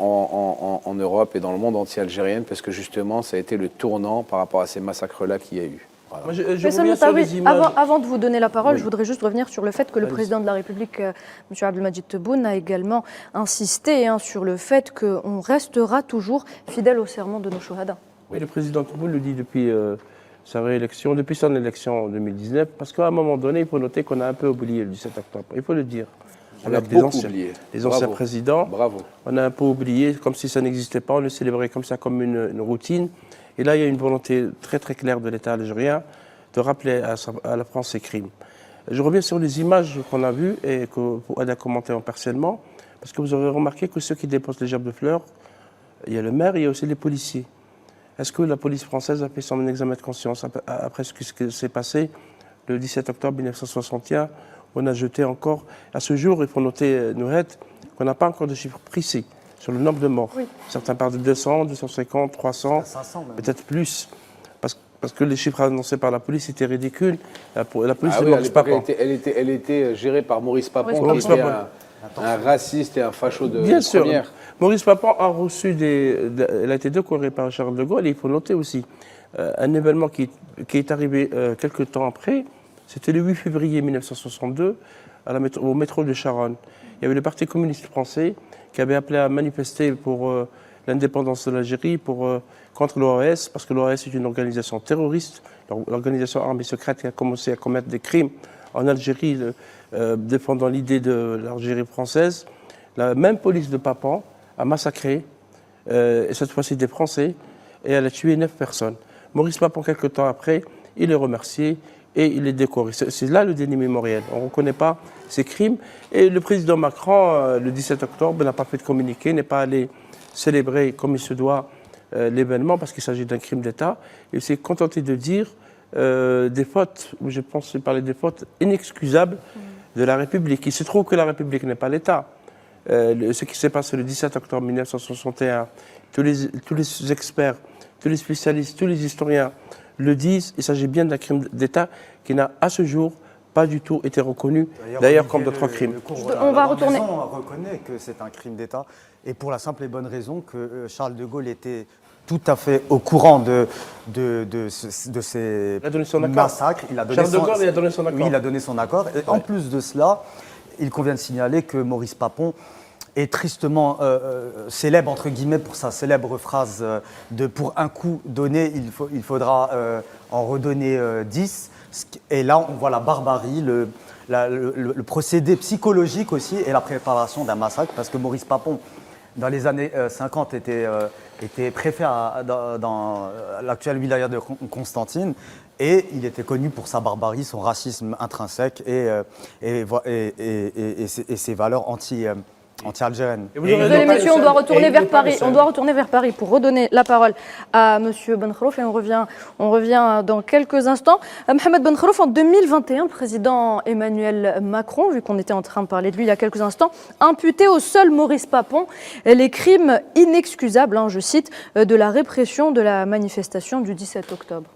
Speaker 3: en Europe et dans le monde entier algérienne, parce que justement ça a été le tournant par rapport à ces massacres-là qu'il y a eu. Voilà.
Speaker 7: Moi, je reviens sur les images.
Speaker 1: Avant de vous donner la parole,
Speaker 7: Oui.
Speaker 1: je voudrais juste revenir sur le fait que le président de la République, M. Abdelmajid Tebboune, a également insisté sur le fait qu'on restera toujours fidèle au serment de nos shuhada.
Speaker 7: Oui, le président Tebboune le dit depuis sa réélection, depuis son élection en 2019, parce qu'à un moment donné, il faut noter qu'on a un peu oublié le 17 octobre. Il faut le dire.
Speaker 3: On a beaucoup oublié.
Speaker 7: Les anciens
Speaker 3: Bravo.
Speaker 7: présidents,
Speaker 3: Bravo.
Speaker 7: on a un peu oublié, comme si ça n'existait pas, on le célébrait comme ça, comme une routine. Et là, il y a une volonté très très claire de l'État algérien de rappeler à la France ses crimes. Je reviens sur les images qu'on a vues et que Fouad a commentées partiellement, parce que vous aurez remarqué que ceux qui déposent les gerbes de fleurs, il y a le maire et il y a aussi les policiers. Est-ce que la police française a fait son examen de conscience après ce qui s'est passé le 17 octobre 1961? On a jeté encore, à ce jour, il faut noter, Nouhed, qu'on n'a pas encore de chiffres précis sur le nombre de morts. Oui. Certains parlent de 200, 250, 300, peut-être plus. Parce que les chiffres annoncés par la police étaient ridicules. La police de Maurice Papon.
Speaker 3: Elle était gérée par Maurice Papon, qui était un raciste et un facho de
Speaker 7: Bien sûr.
Speaker 3: première.
Speaker 7: Maurice Papon a reçu elle a été décorée par Charles de Gaulle, et il faut noter aussi un événement qui est arrivé quelques temps après. C'était le 8 février 1962, au métro de Charonne. Il y avait le Parti communiste français qui avait appelé à manifester pour l'indépendance de l'Algérie, contre l'OAS, parce que l'OAS est une organisation terroriste, l'organisation armée secrète qui a commencé à commettre des crimes en Algérie, défendant l'idée de l'Algérie française. La même police de Papon a massacré, et cette fois-ci des Français, et elle a tué 9 personnes. Maurice Papon, quelques temps après, il est remercié et il est décoré. C'est là le déni mémoriel. On ne reconnaît pas ces crimes. Et le président Macron, le 17 octobre, n'a pas fait de communiqué, n'est pas allé célébrer comme il se doit l'événement, parce qu'il s'agit d'un crime d'État. Il s'est contenté de dire des fautes, je pense qu'il parlait des fautes inexcusables de la République. Il se trouve que la République n'est pas l'État. Ce qui s'est passé le 17 octobre 1961, tous les experts, tous les spécialistes, tous les historiens le disent, il s'agit bien d'un crime d'État qui n'a à ce jour pas du tout été reconnu, d'ailleurs comme d'autres crimes.
Speaker 1: On va retourner.
Speaker 2: On reconnaît que c'est un crime d'État, et pour la simple et bonne raison que Charles de Gaulle était tout à fait au courant de ces massacres.
Speaker 7: Charles de Gaulle a donné son accord.
Speaker 2: Oui, il a donné son accord. Et en plus de cela, il convient de signaler que Maurice Papon est tristement célèbre, entre guillemets, pour sa célèbre phrase de « pour un coup donné, il faudra en redonner 10 ». Et là, on voit la barbarie, le procédé psychologique aussi et la préparation d'un massacre, parce que Maurice Papon, dans les années 50, était préfet dans l'actuelle wilaya de Constantine, et il était connu pour sa barbarie, son racisme intrinsèque et ses valeurs anti-algériennes.
Speaker 1: Désolé, messieurs, on doit retourner vers Paris. On doit retourner vers Paris pour redonner la parole à Monsieur Benkhrouf, et on revient dans quelques instants. Mohamed Benkhrouf, en 2021, le président Emmanuel Macron, vu qu'on était en train de parler de lui il y a quelques instants, imputait au seul Maurice Papon les crimes inexcusables, je cite, de la répression de la manifestation du 17 octobre.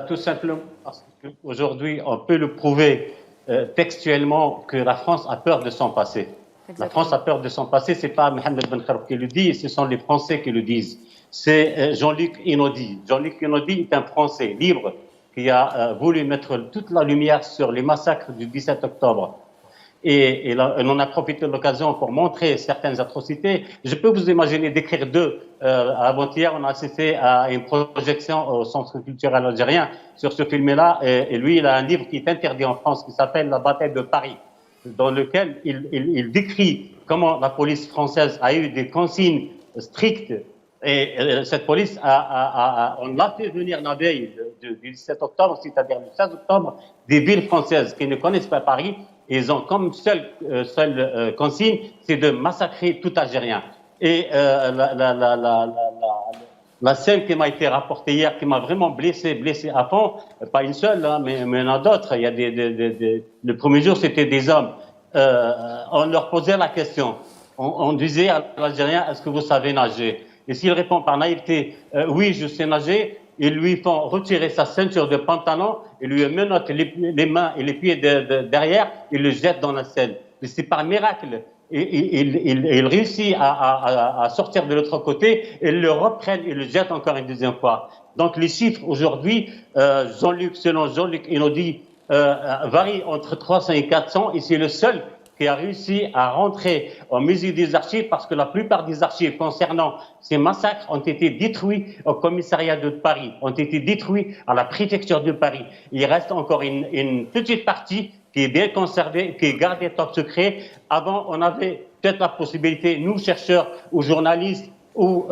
Speaker 5: Tout simplement parce qu'aujourd'hui, on peut le prouver textuellement que la France a peur de son passé. Exactement. La France a peur de son passé, ce n'est pas Mohamed Benkhrouf qui le dit, ce sont les Français qui le disent. C'est Jean-Luc Einaudi. Jean-Luc Einaudi est un Français libre qui a voulu mettre toute la lumière sur les massacres du 17 octobre. Et on en a profité de l'occasion pour montrer certaines atrocités. Je peux vous imaginer d'écrire deux. Avant-hier, on a assisté à une projection au Centre culturel algérien sur ce film-là. Et lui, il a un livre qui est interdit en France, qui s'appelle La bataille de Paris, dans lequel il décrit comment la police française a eu des consignes strictes. Et cette police, on l'a fait venir la veille du 17 octobre, c'est-à-dire le 16 octobre, des villes françaises qui ne connaissent pas Paris. Ils ont comme seule consigne, c'est de massacrer tout Algérien. Et la scène qui m'a été rapportée hier, qui m'a vraiment blessé à fond, pas une seule, mais il y en a d'autres. Il y a le premier jour, c'était des hommes. On leur posait la question. On disait à l'Algérien, est-ce que vous savez nager? Et s'il répond par naïveté, oui, je sais nager, ils lui font retirer sa ceinture de pantalon, ils lui menottent les mains et les pieds derrière, ils le jettent dans la Seine. Mais c'est par miracle. Il réussit à sortir de l'autre côté, et ils le reprennent et le jettent encore une deuxième fois. Donc les chiffres aujourd'hui, selon Jean-Luc Einaudi, varient entre 300 et 400, et c'est le seul qui a réussi à rentrer au musée des archives, parce que la plupart des archives concernant ces massacres ont été détruits au commissariat de Paris, ont été détruits à la préfecture de Paris. Il reste encore une petite partie qui est bien conservée, qui est gardée top secret. Avant, on avait peut-être la possibilité, nous chercheurs ou journalistes, ou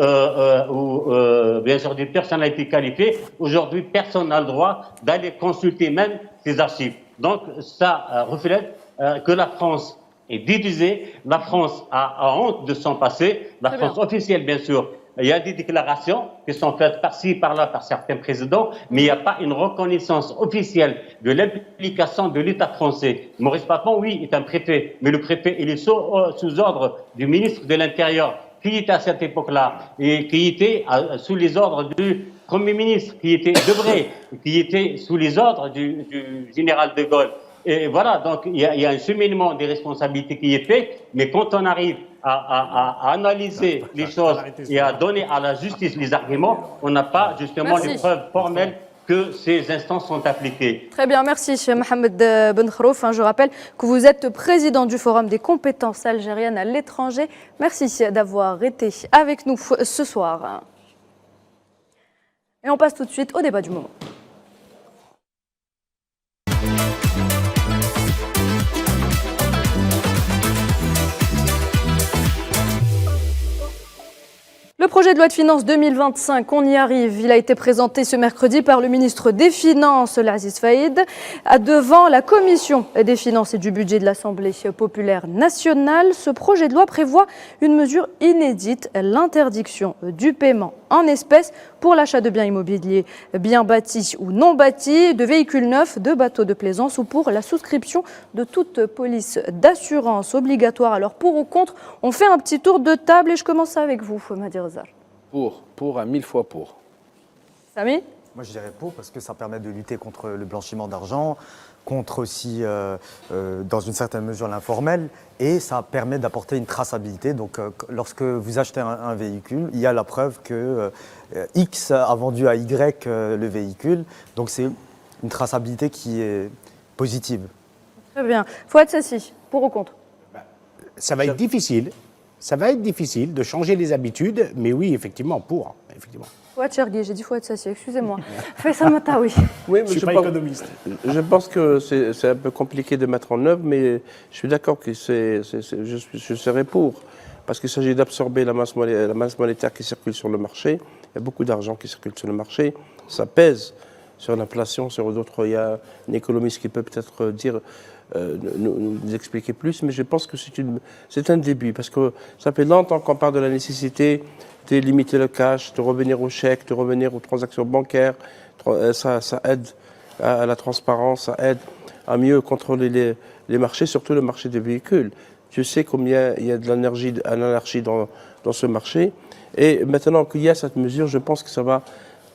Speaker 5: bien sûr des personnalités qualifiées, aujourd'hui personne n'a le droit d'aller consulter même ces archives. Donc ça reflète que la France est divisée, la France a honte de son passé, la France officielle bien sûr. Il y a des déclarations qui sont faites par-ci, par-là, par certains présidents, mais il n'y a pas une reconnaissance officielle de l'implication de l'État français. Maurice Papon, oui, est un préfet, mais le préfet, il est sous ordre du ministre de l'Intérieur, qui était à cette époque-là, et qui était sous les ordres du Premier ministre, qui était Debré, qui était sous les ordres du général de Gaulle. Et voilà, donc il y a un cheminement des responsabilités qui est fait, mais quand on arrive à analyser les choses et à donner à la justice les arguments, on n'a pas justement les preuves formelles que ces instances sont appliquées.
Speaker 1: Très bien, merci Mohamed Benkhrouf. Je rappelle que vous êtes président du Forum des compétences algériennes à l'étranger. Merci d'avoir été avec nous ce soir. Et on passe tout de suite au débat du moment. Le projet de loi de finances 2025, on y arrive. Il a été présenté ce mercredi par le ministre des Finances, Aziz Faïd, devant la Commission des Finances et du Budget de l'Assemblée populaire nationale. Ce projet de loi prévoit une mesure inédite, l'interdiction du paiement en espèces pour l'achat de biens immobiliers, bien bâtis ou non bâtis, de véhicules neufs, de bateaux de plaisance ou pour la souscription de toute police d'assurance obligatoire. Alors pour ou contre, on fait un petit tour de table et je commence avec vous, Mahdi Rezar.
Speaker 3: Pour à 1000 fois pour.
Speaker 1: Samy ?
Speaker 2: Moi, je dirais pour parce que ça permet de lutter contre le blanchiment d'argent, contre aussi, dans une certaine mesure, l'informel, et ça permet d'apporter une traçabilité. Donc, lorsque vous achetez un véhicule, il y a la preuve que X a vendu à Y le véhicule. Donc, c'est une traçabilité qui est positive. Très
Speaker 1: bien. Fouad Sassi, pour ou contre ?
Speaker 8: Ça va être difficile. Ça va être difficile de changer les habitudes, mais oui, effectivement, pour. Effectivement.
Speaker 1: Fouad Chergui, j'ai dit Fouad Sassi, excusez-moi. Faisal Mataoui.
Speaker 7: Oui,
Speaker 8: je ne suis pas économiste.
Speaker 7: Je pense que c'est un peu compliqué de mettre en œuvre, mais je suis d'accord que je serais pour. Parce qu'il s'agit d'absorber la masse monétaire qui circule sur le marché. Il y a beaucoup d'argent qui circule sur le marché. Ça pèse sur l'inflation, sur d'autres. Il y a un économiste qui peut peut-être dire... nous expliquer plus, mais je pense que c'est un début, parce que ça fait longtemps qu'on parle de la nécessité de limiter le cash, de revenir aux chèques, de revenir aux transactions bancaires. Ça aide à la transparence, ça aide à mieux contrôler les marchés, surtout le marché des véhicules. Je sais combien il y a de l'anarchie dans ce marché, et maintenant qu'il y a cette mesure, je pense que ça va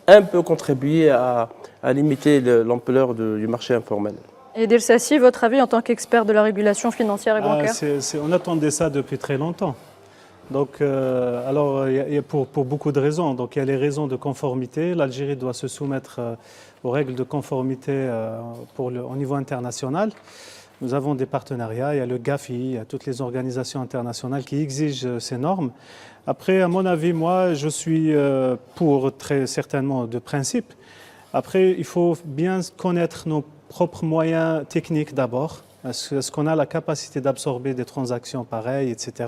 Speaker 7: un peu contribuer à limiter l'ampleur du marché informel.
Speaker 1: Et Idriss Sassi, votre avis en tant qu'expert de la régulation financière et bancaire ?
Speaker 4: On attendait ça depuis très longtemps. Donc, alors, il y a pour beaucoup de raisons. Donc, il y a les raisons de conformité. L'Algérie doit se soumettre aux règles de conformité au niveau international. Nous avons des partenariats. Il y a le GAFI, il y a toutes les organisations internationales qui exigent ces normes. Après, à mon avis, moi, je suis pour très certainement de principe. Après, il faut bien connaître nos propres moyens techniques d'abord. Est-ce qu'on a la capacité d'absorber des transactions pareilles, etc.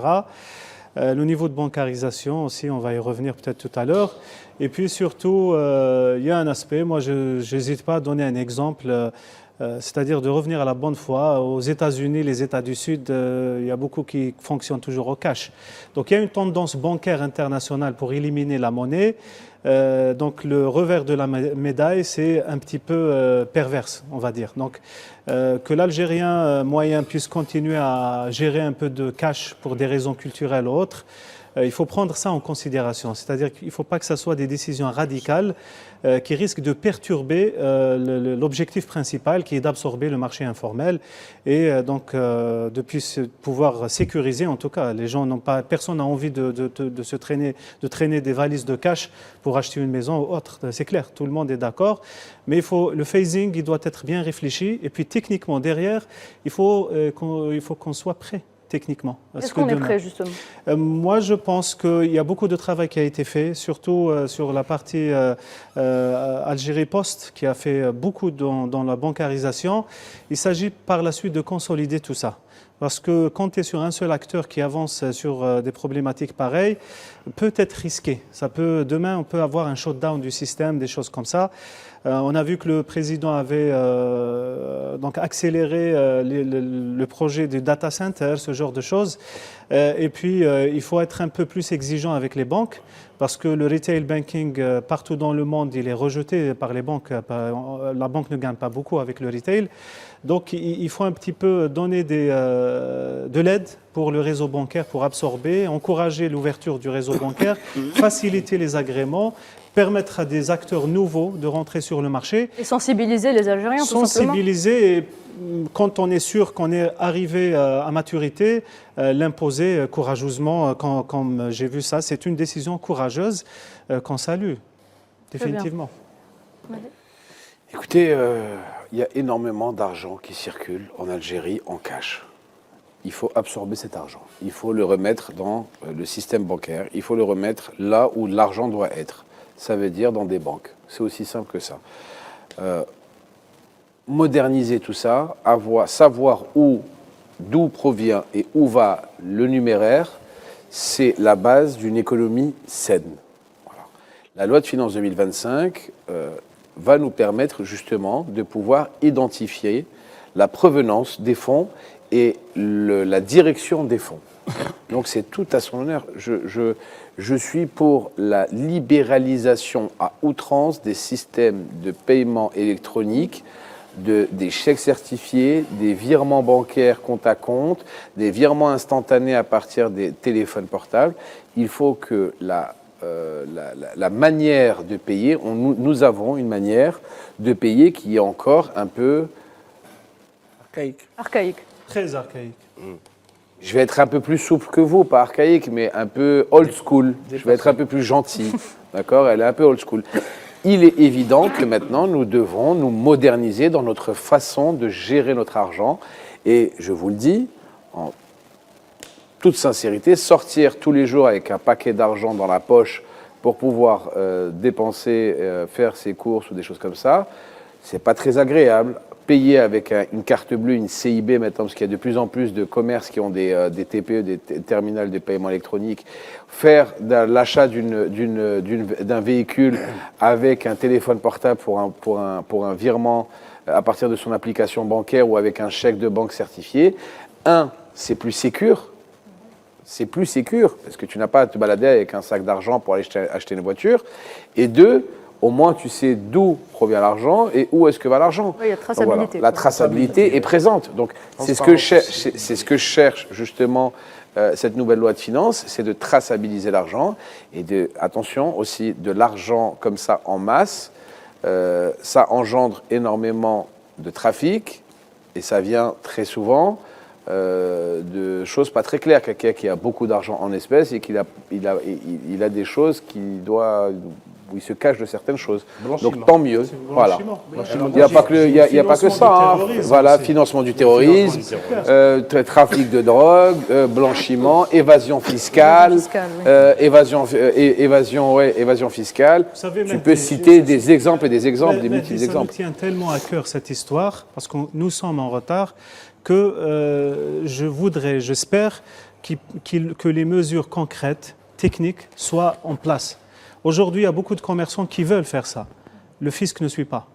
Speaker 4: Le niveau de bancarisation aussi, on va y revenir peut-être tout à l'heure. Et puis surtout, il y a un aspect, moi je n'hésite pas à donner un exemple, c'est-à-dire de revenir à la bonne foi. Aux États-Unis, les États du Sud, il y a beaucoup qui fonctionnent toujours au cash. Donc il y a une tendance bancaire internationale pour éliminer la monnaie. Donc le revers de la médaille, c'est un petit peu perverse, on va dire. Donc que l'Algérien moyen puisse continuer à gérer un peu de cash pour des raisons culturelles ou autres, il faut prendre ça en considération. C'est-à-dire qu'il ne faut pas que ce soit des décisions radicales qui risquent de perturber l'objectif principal qui est d'absorber le marché informel et donc de pouvoir sécuriser, en tout cas, les gens n'ont pas, personne n'a envie de traîner des valises de cash pour acheter une maison ou autre. C'est clair, tout le monde est d'accord, mais le phasing, il doit être bien réfléchi et puis techniquement derrière, il faut qu'on soit prêt. Techniquement.
Speaker 1: Est-ce qu'on est prêt, justement ?
Speaker 4: Moi, je pense qu'il y a beaucoup de travail qui a été fait, surtout sur la partie Algérie Post, qui a fait beaucoup dans la bancarisation. Il s'agit par la suite de consolider tout ça. Parce que compter sur un seul acteur qui avance sur des problématiques pareilles peut être risqué. Demain, on peut avoir un shutdown du système, des choses comme ça. On a vu que le président avait donc accéléré le projet du data center, ce genre de choses. Et puis, il faut être un peu plus exigeant avec les banques parce que le retail banking, partout dans le monde, il est rejeté par les banques. La banque ne gagne pas beaucoup avec le retail. Donc, il faut un petit peu donner de l'aide pour le réseau bancaire pour absorber, encourager l'ouverture du réseau bancaire, faciliter les agréments, permettre à des acteurs nouveaux de rentrer sur le marché.
Speaker 1: Et sensibiliser les Algériens, tout simplement.
Speaker 4: Sensibiliser, et quand on est sûr qu'on est arrivé à maturité, l'imposer courageusement, comme j'ai vu ça. C'est une décision courageuse qu'on salue, définitivement.
Speaker 3: Écoutez, il y a énormément d'argent qui circule en Algérie en cash. Il faut absorber cet argent. Il faut le remettre dans le système bancaire. Il faut le remettre là où l'argent doit être. Ça veut dire dans des banques. C'est aussi simple que ça. Moderniser tout ça, savoir d'où provient et où va le numéraire, c'est la base d'une économie saine. Voilà. La loi de finances 2025 va nous permettre justement de pouvoir identifier la provenance des fonds et la direction des fonds. Donc c'est tout à son honneur. Je suis pour la libéralisation à outrance des systèmes de paiement électronique, des chèques certifiés, des virements bancaires compte à compte, des virements instantanés à partir des téléphones portables. Il faut que la manière de payer, nous avons une manière de payer qui est encore un peu
Speaker 1: Archaïque.
Speaker 4: Très archaïque.
Speaker 3: Je vais être un peu plus souple que vous, pas archaïque, mais un peu old school. Je vais être un peu plus gentil. D'accord ? Elle est un peu old school. Il est évident que maintenant, nous devrons nous moderniser dans notre façon de gérer notre argent. Et je vous le dis, en toute sincérité, sortir tous les jours avec un paquet d'argent dans la poche pour pouvoir dépenser, faire ses courses ou des choses comme ça, c'est pas très agréable. Payer avec une carte bleue, une CIB maintenant, parce qu'il y a de plus en plus de commerces qui ont des TPE, des terminals de paiement électronique, faire l'achat d'un véhicule avec un téléphone portable pour un virement à partir de son application bancaire ou avec un chèque de banque certifié. C'est plus sécure. C'est plus sécure, parce que tu n'as pas à te balader avec un sac d'argent pour aller acheter une voiture. Et 2, au moins tu sais d'où provient l'argent et où est-ce que va l'argent.
Speaker 1: Oui, il y a traçabilité.
Speaker 3: Voilà. La traçabilité est présente. Donc c'est ce que cherche justement cette nouvelle loi de finances, c'est de traçabiliser l'argent et attention aussi, de l'argent comme ça en masse, ça engendre énormément de trafic et ça vient très souvent de choses pas très claires. Quelqu'un qui a beaucoup d'argent en espèces et qu'il a des choses où il se cache de certaines choses. Donc tant mieux. Voilà. Il n'y a pas que ça. Voilà, financement du terrorisme, trafic de drogue, blanchiment, évasion fiscale, évasion fiscale.
Speaker 4: Savez,
Speaker 3: tu peux citer des exemples et des exemples, des multiples exemples.
Speaker 4: Ça me tient tellement à cœur cette histoire parce que nous sommes en retard que j'espère que les mesures concrètes, techniques, soient en place. Aujourd'hui, il y a beaucoup de commerçants qui veulent faire ça. Le fisc ne suit pas.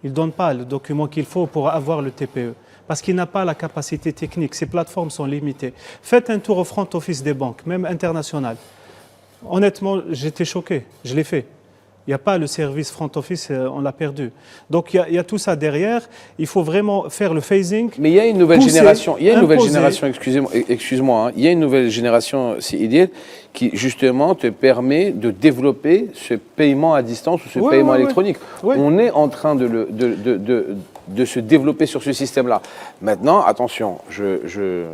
Speaker 4: Il ne donne pas le document qu'il faut pour avoir le TPE, parce qu'il n'a pas la capacité technique. Ces plateformes sont limitées. Faites un tour au front office des banques, même international. Honnêtement, j'étais choqué. Je l'ai fait. Il n'y a pas le service front office, on l'a perdu. Donc il y a tout ça derrière. Il faut vraiment faire le phasing.
Speaker 3: Mais il y a une nouvelle génération. Il y a une nouvelle génération. Excuse-moi. Il y a une nouvelle génération, c'est idéal, qui justement te permet de développer ce paiement à distance ou ce paiement électronique.
Speaker 4: Ouais.
Speaker 3: On est en train de se développer sur ce système-là. Maintenant, attention, je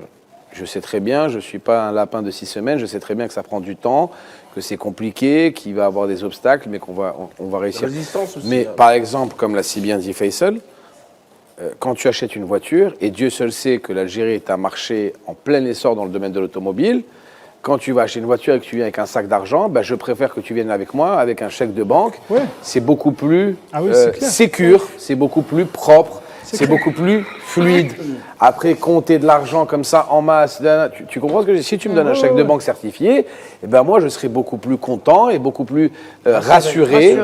Speaker 3: sais très bien, je ne suis pas un lapin de 6 semaines, je sais très bien que ça prend du temps, que c'est compliqué, qu'il va y avoir des obstacles, mais qu'on va réussir.
Speaker 7: Aussi,
Speaker 3: mais par exemple, comme l'a si bien dit Faisal, quand tu achètes une voiture, et Dieu seul sait que l'Algérie est un marché en plein essor dans le domaine de l'automobile, quand tu vas acheter une voiture et que tu viens avec un sac d'argent, je préfère que tu viennes avec moi, avec un chèque de banque.
Speaker 4: Ouais.
Speaker 3: C'est beaucoup plus
Speaker 4: c'est
Speaker 3: sécure, c'est beaucoup plus propre. c'est beaucoup plus fluide. Après, compter de l'argent comme ça en masse, tu comprends ce que je dis? Si tu me donnes un chèque de banque certifié, eh ben moi, je serai beaucoup plus content et beaucoup plus rassuré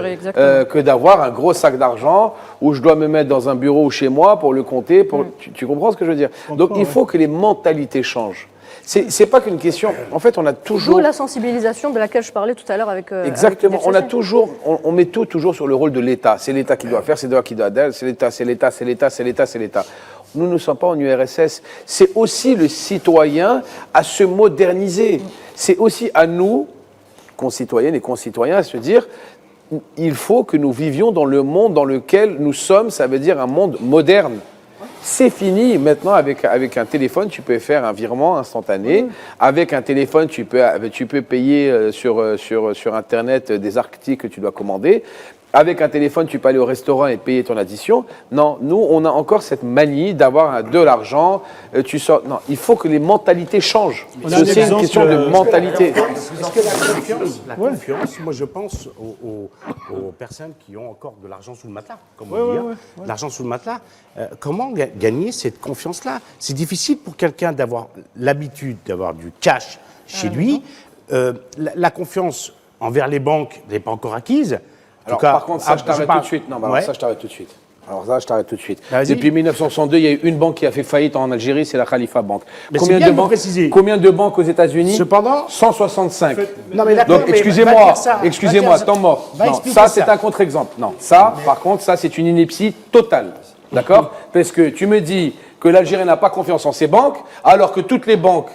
Speaker 3: que d'avoir un gros sac d'argent où je dois me mettre dans un bureau ou chez moi pour le compter. Tu comprends ce que je veux dire? Donc, il faut que les mentalités changent. C'est pas qu'une question. En fait, on a toujours.
Speaker 1: D'où la sensibilisation de laquelle je parlais tout à l'heure avec.
Speaker 3: Exactement.
Speaker 1: Avec
Speaker 3: on a toujours, on met tout toujours sur le rôle de l'État. C'est l'État qui doit faire, c'est l'État qui doit faire, c'est l'État, c'est l'État, c'est l'État, c'est l'État, c'est l'État. Nous ne sommes pas en URSS. C'est aussi le citoyen à se moderniser. C'est aussi à nous, concitoyennes et concitoyens, à se dire. Il faut que nous vivions dans le monde dans lequel nous sommes. Ça veut dire un monde moderne. C'est fini. Maintenant, avec un téléphone, tu peux faire un virement instantané. Avec un téléphone, tu peux payer sur Internet des articles que tu dois commander. Avec un téléphone, tu peux aller au restaurant et payer ton addition. Non, nous, on a encore cette manie d'avoir de l'argent. Tu sors. Non, il faut que les mentalités changent. C'est aussi une question de mentalité.
Speaker 8: Est-ce que la confiance, moi je pense aux personnes qui ont encore de l'argent sous le matelas, comme on dit, de l'argent sous le matelas. Comment gagner cette confiance-là? C'est difficile pour quelqu'un d'avoir l'habitude d'avoir du cash chez lui. La confiance envers les banques n'est pas encore acquise.
Speaker 3: Alors, par contre, ça, je t'arrête tout de suite. Non, ça, je t'arrête tout de suite. Alors ça, je t'arrête tout de suite. Depuis 1962, il y a eu une banque qui a fait faillite en Algérie, c'est la Khalifa Bank. Combien de banques aux États-Unis?
Speaker 8: Cependant,
Speaker 3: 165.
Speaker 8: Non, mais
Speaker 3: donc, excusez-moi, temps mort. Non, ça, c'est un contre-exemple. Non, ça, par contre, ça, c'est une ineptie totale. D'accord? Parce que tu me dis que l'Algérie n'a pas confiance en ses banques, alors que toutes les banques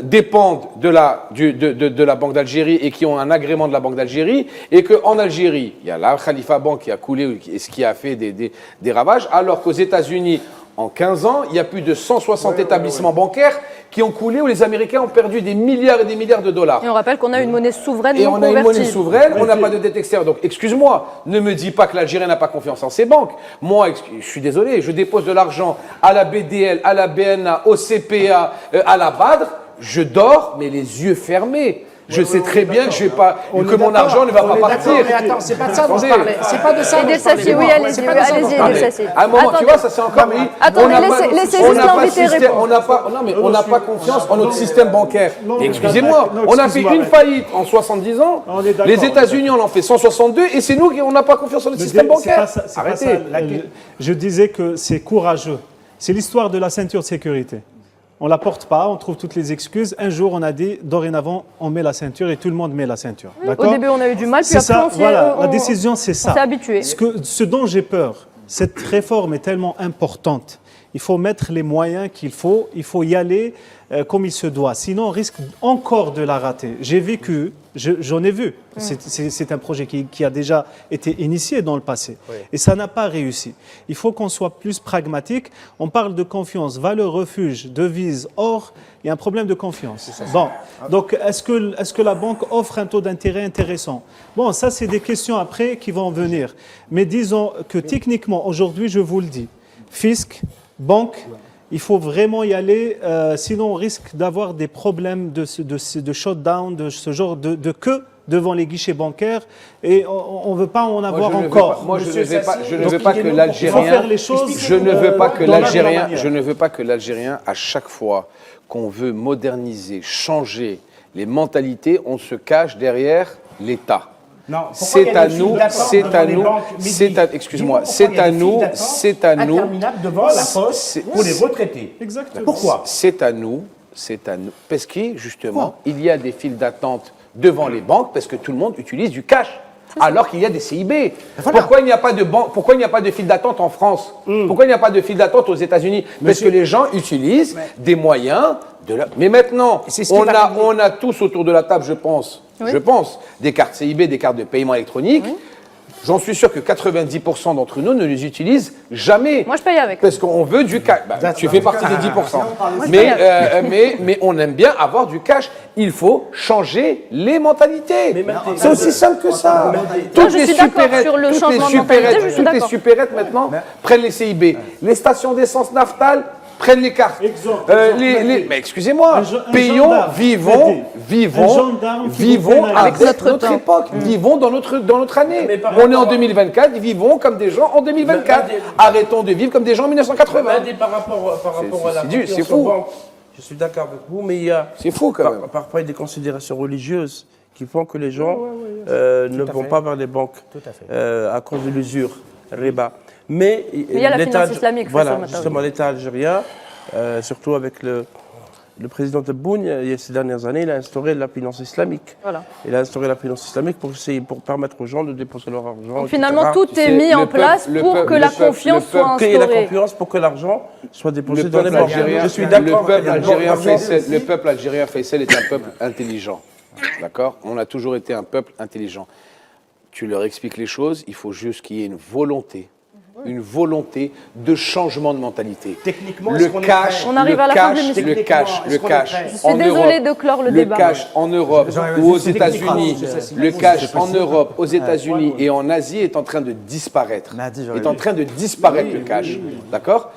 Speaker 3: dépendent de la Banque d'Algérie et qui ont un agrément de la Banque d'Algérie, et qu'en Algérie, il y a la Khalifa Bank qui a coulé, ce qui a fait des ravages, alors qu'aux États-Unis, en 15 ans, il y a plus de 160 établissements bancaires qui ont coulé, où les Américains ont perdu des milliards et des milliards de dollars.
Speaker 1: Et on rappelle qu'on a une monnaie souveraine
Speaker 3: et on a une monnaie souveraine, on n'a pas de dette extérieure. Donc, excuse-moi, ne me dis pas que l'Algérie n'a pas confiance en ses banques. Moi, je suis désolé, je dépose de l'argent à la BDL, à la BNA, au CPA, à la BADR, je dors, mais les yeux fermés. Je sais très bien que je vais pas, que mon argent ne va pas partir.
Speaker 8: Mais attends, c'est pas de ça dont je parlais. C'est pas de ça.
Speaker 1: Edel Sassi, oui, allez-y, Edel Sassi.
Speaker 3: À un moment, tu vois, ça c'est encore.
Speaker 1: Attendez, laissez juste l'invité répondre.
Speaker 3: On n'a pas confiance en notre système bancaire. Excusez-moi, on a fait une faillite en 70 ans. Les États-Unis en ont fait 162 et c'est nous qui on n'a pas confiance en notre système bancaire. Arrêtez.
Speaker 4: Je disais que c'est courageux. C'est l'histoire de la ceinture de sécurité. On ne la porte pas, on trouve toutes les excuses. Un jour, on a dit, dorénavant, on met la ceinture et tout le monde met la ceinture.
Speaker 1: Au début, on a eu du mal, puis après,
Speaker 4: la décision, c'est ça.
Speaker 1: On s'est habitué.
Speaker 4: Ce dont j'ai peur, cette réforme est tellement importante. Il faut mettre les moyens qu'il faut, il faut y aller comme il se doit. Sinon, on risque encore de la rater. J'ai vécu, j'en ai vu. C'est un projet qui a déjà été initié dans le passé. Oui. Et ça n'a pas réussi. Il faut qu'on soit plus pragmatique. On parle de confiance, valeur refuge, devise, or, il y a un problème de confiance. Bon, donc est-ce que la banque offre un taux d'intérêt intéressant? Bon, ça, c'est des questions après qui vont venir. Mais disons que techniquement, aujourd'hui, je vous le dis, fisc, banque, il faut vraiment y aller, sinon on risque d'avoir des problèmes de shutdown, de ce genre de queue devant les guichets bancaires, et on ne veut pas en avoir encore.
Speaker 3: Moi, je ne veux pas que l'Algérien, je ne veux pas que l'Algérien, à chaque fois qu'on veut moderniser, changer les mentalités, on se cache derrière l'État. C'est à nous, excuse-moi, c'est à nous,
Speaker 8: interminable devant la poste pour les retraités.
Speaker 4: Exactement.
Speaker 8: Pourquoi?
Speaker 3: C'est à nous, parce que justement, il y a des files d'attente devant les banques parce que tout le monde utilise du cash. Alors qu'il y a des CIB. Voilà. Pourquoi il n'y a pas de banque? Pourquoi il n'y a pas de file d'attente en France? Pourquoi il n'y a pas de file d'attente aux États-Unis? Parce que les gens utilisent des moyens de la... Mais maintenant, on a tous autour de la table, je pense, des cartes CIB, des cartes de paiement électronique. Oui. J'en suis sûr que 90% d'entre nous ne les utilisent jamais.
Speaker 1: Moi, je paye avec.
Speaker 3: Parce qu'on veut du cash. Bah, tu fais partie des 10%. Mais on aime bien avoir du cash. Il faut changer les mentalités. C'est aussi simple que ça. Toutes les supérettes maintenant prennent les CIB. Les stations d'essence Naftal prennent les cartes. Mais excusez-moi, payons, vivons avec notre époque, vivons dans notre année. On est en 2024, vivons comme des gens en 2024. Arrêtons de vivre comme des gens en 1980.
Speaker 7: Par rapport à la
Speaker 3: c'est
Speaker 7: confiance
Speaker 3: fou.
Speaker 7: aux banques, je suis d'accord avec vous, mais il y a
Speaker 3: C'est fou quand même.
Speaker 7: parfois des considérations religieuses qui font que les gens ne vont pas vers les banques à cause de l'usure, riba. Mais
Speaker 1: il y a la finance islamique.
Speaker 7: Voilà, justement, l'État algérien, surtout avec le président Tebboune, il y a ces dernières années, il a instauré la finance islamique.
Speaker 1: Voilà.
Speaker 7: Il a instauré la finance islamique pour permettre aux gens de dépenser leur argent.
Speaker 1: Donc,
Speaker 7: etc.
Speaker 1: finalement, tout est mis en place pour que la confiance soit
Speaker 7: Créer la
Speaker 1: instaurée.
Speaker 7: confiance pour que l'argent soit déposé
Speaker 3: Le
Speaker 7: dans les
Speaker 3: peuple
Speaker 7: banques.
Speaker 3: algérien,
Speaker 7: Je suis d'accord.
Speaker 3: le peuple algérien Faisal est un peuple intelligent. D'accord? On a toujours été un peuple intelligent. Tu leur expliques les choses, il faut juste qu'il y ait une volonté de changement de mentalité.
Speaker 8: Techniquement,
Speaker 3: Le cash,
Speaker 1: On arrive à la fin de l'émission.
Speaker 3: le cash
Speaker 1: Je suis désolée de clore le débat.
Speaker 3: Le cash en Europe ou aux États-Unis, le cash en Europe, aux États-Unis et en Asie est en train de disparaître. Est en train de disparaître le cash. D'accord?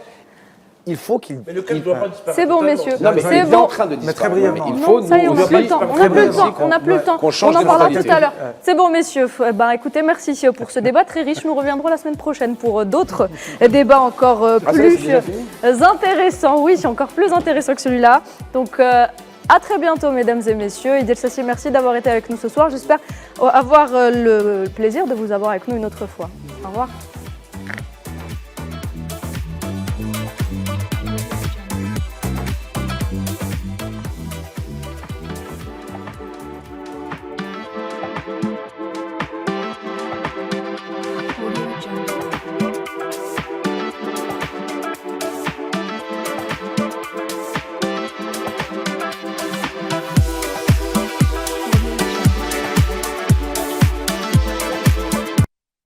Speaker 3: Il faut qu'il.
Speaker 7: Mais le cash ne doit pas disparaître.
Speaker 1: C'est bon, messieurs.
Speaker 3: Non, mais
Speaker 1: c'est
Speaker 3: il est
Speaker 1: bon.
Speaker 3: en train de disparaître.
Speaker 2: très brièvement.
Speaker 3: Il faut
Speaker 1: Non, ça y est, on n'a
Speaker 3: nous
Speaker 1: pas le temps. On n'a plus le temps. On n'a plus le temps.
Speaker 3: qu'on change
Speaker 1: On en
Speaker 3: de
Speaker 1: parlera
Speaker 3: mentalité.
Speaker 1: tout à l'heure. C'est bon, messieurs. Bah, écoutez, merci pour ce débat très riche. Nous reviendrons la semaine prochaine pour d'autres débats encore plus intéressants. Oui, encore plus intéressants que celui-là. Donc, à très bientôt, mesdames et messieurs. Idel Sassi, merci d'avoir été avec nous ce soir. J'espère avoir le plaisir de vous avoir avec nous une autre fois. Au revoir.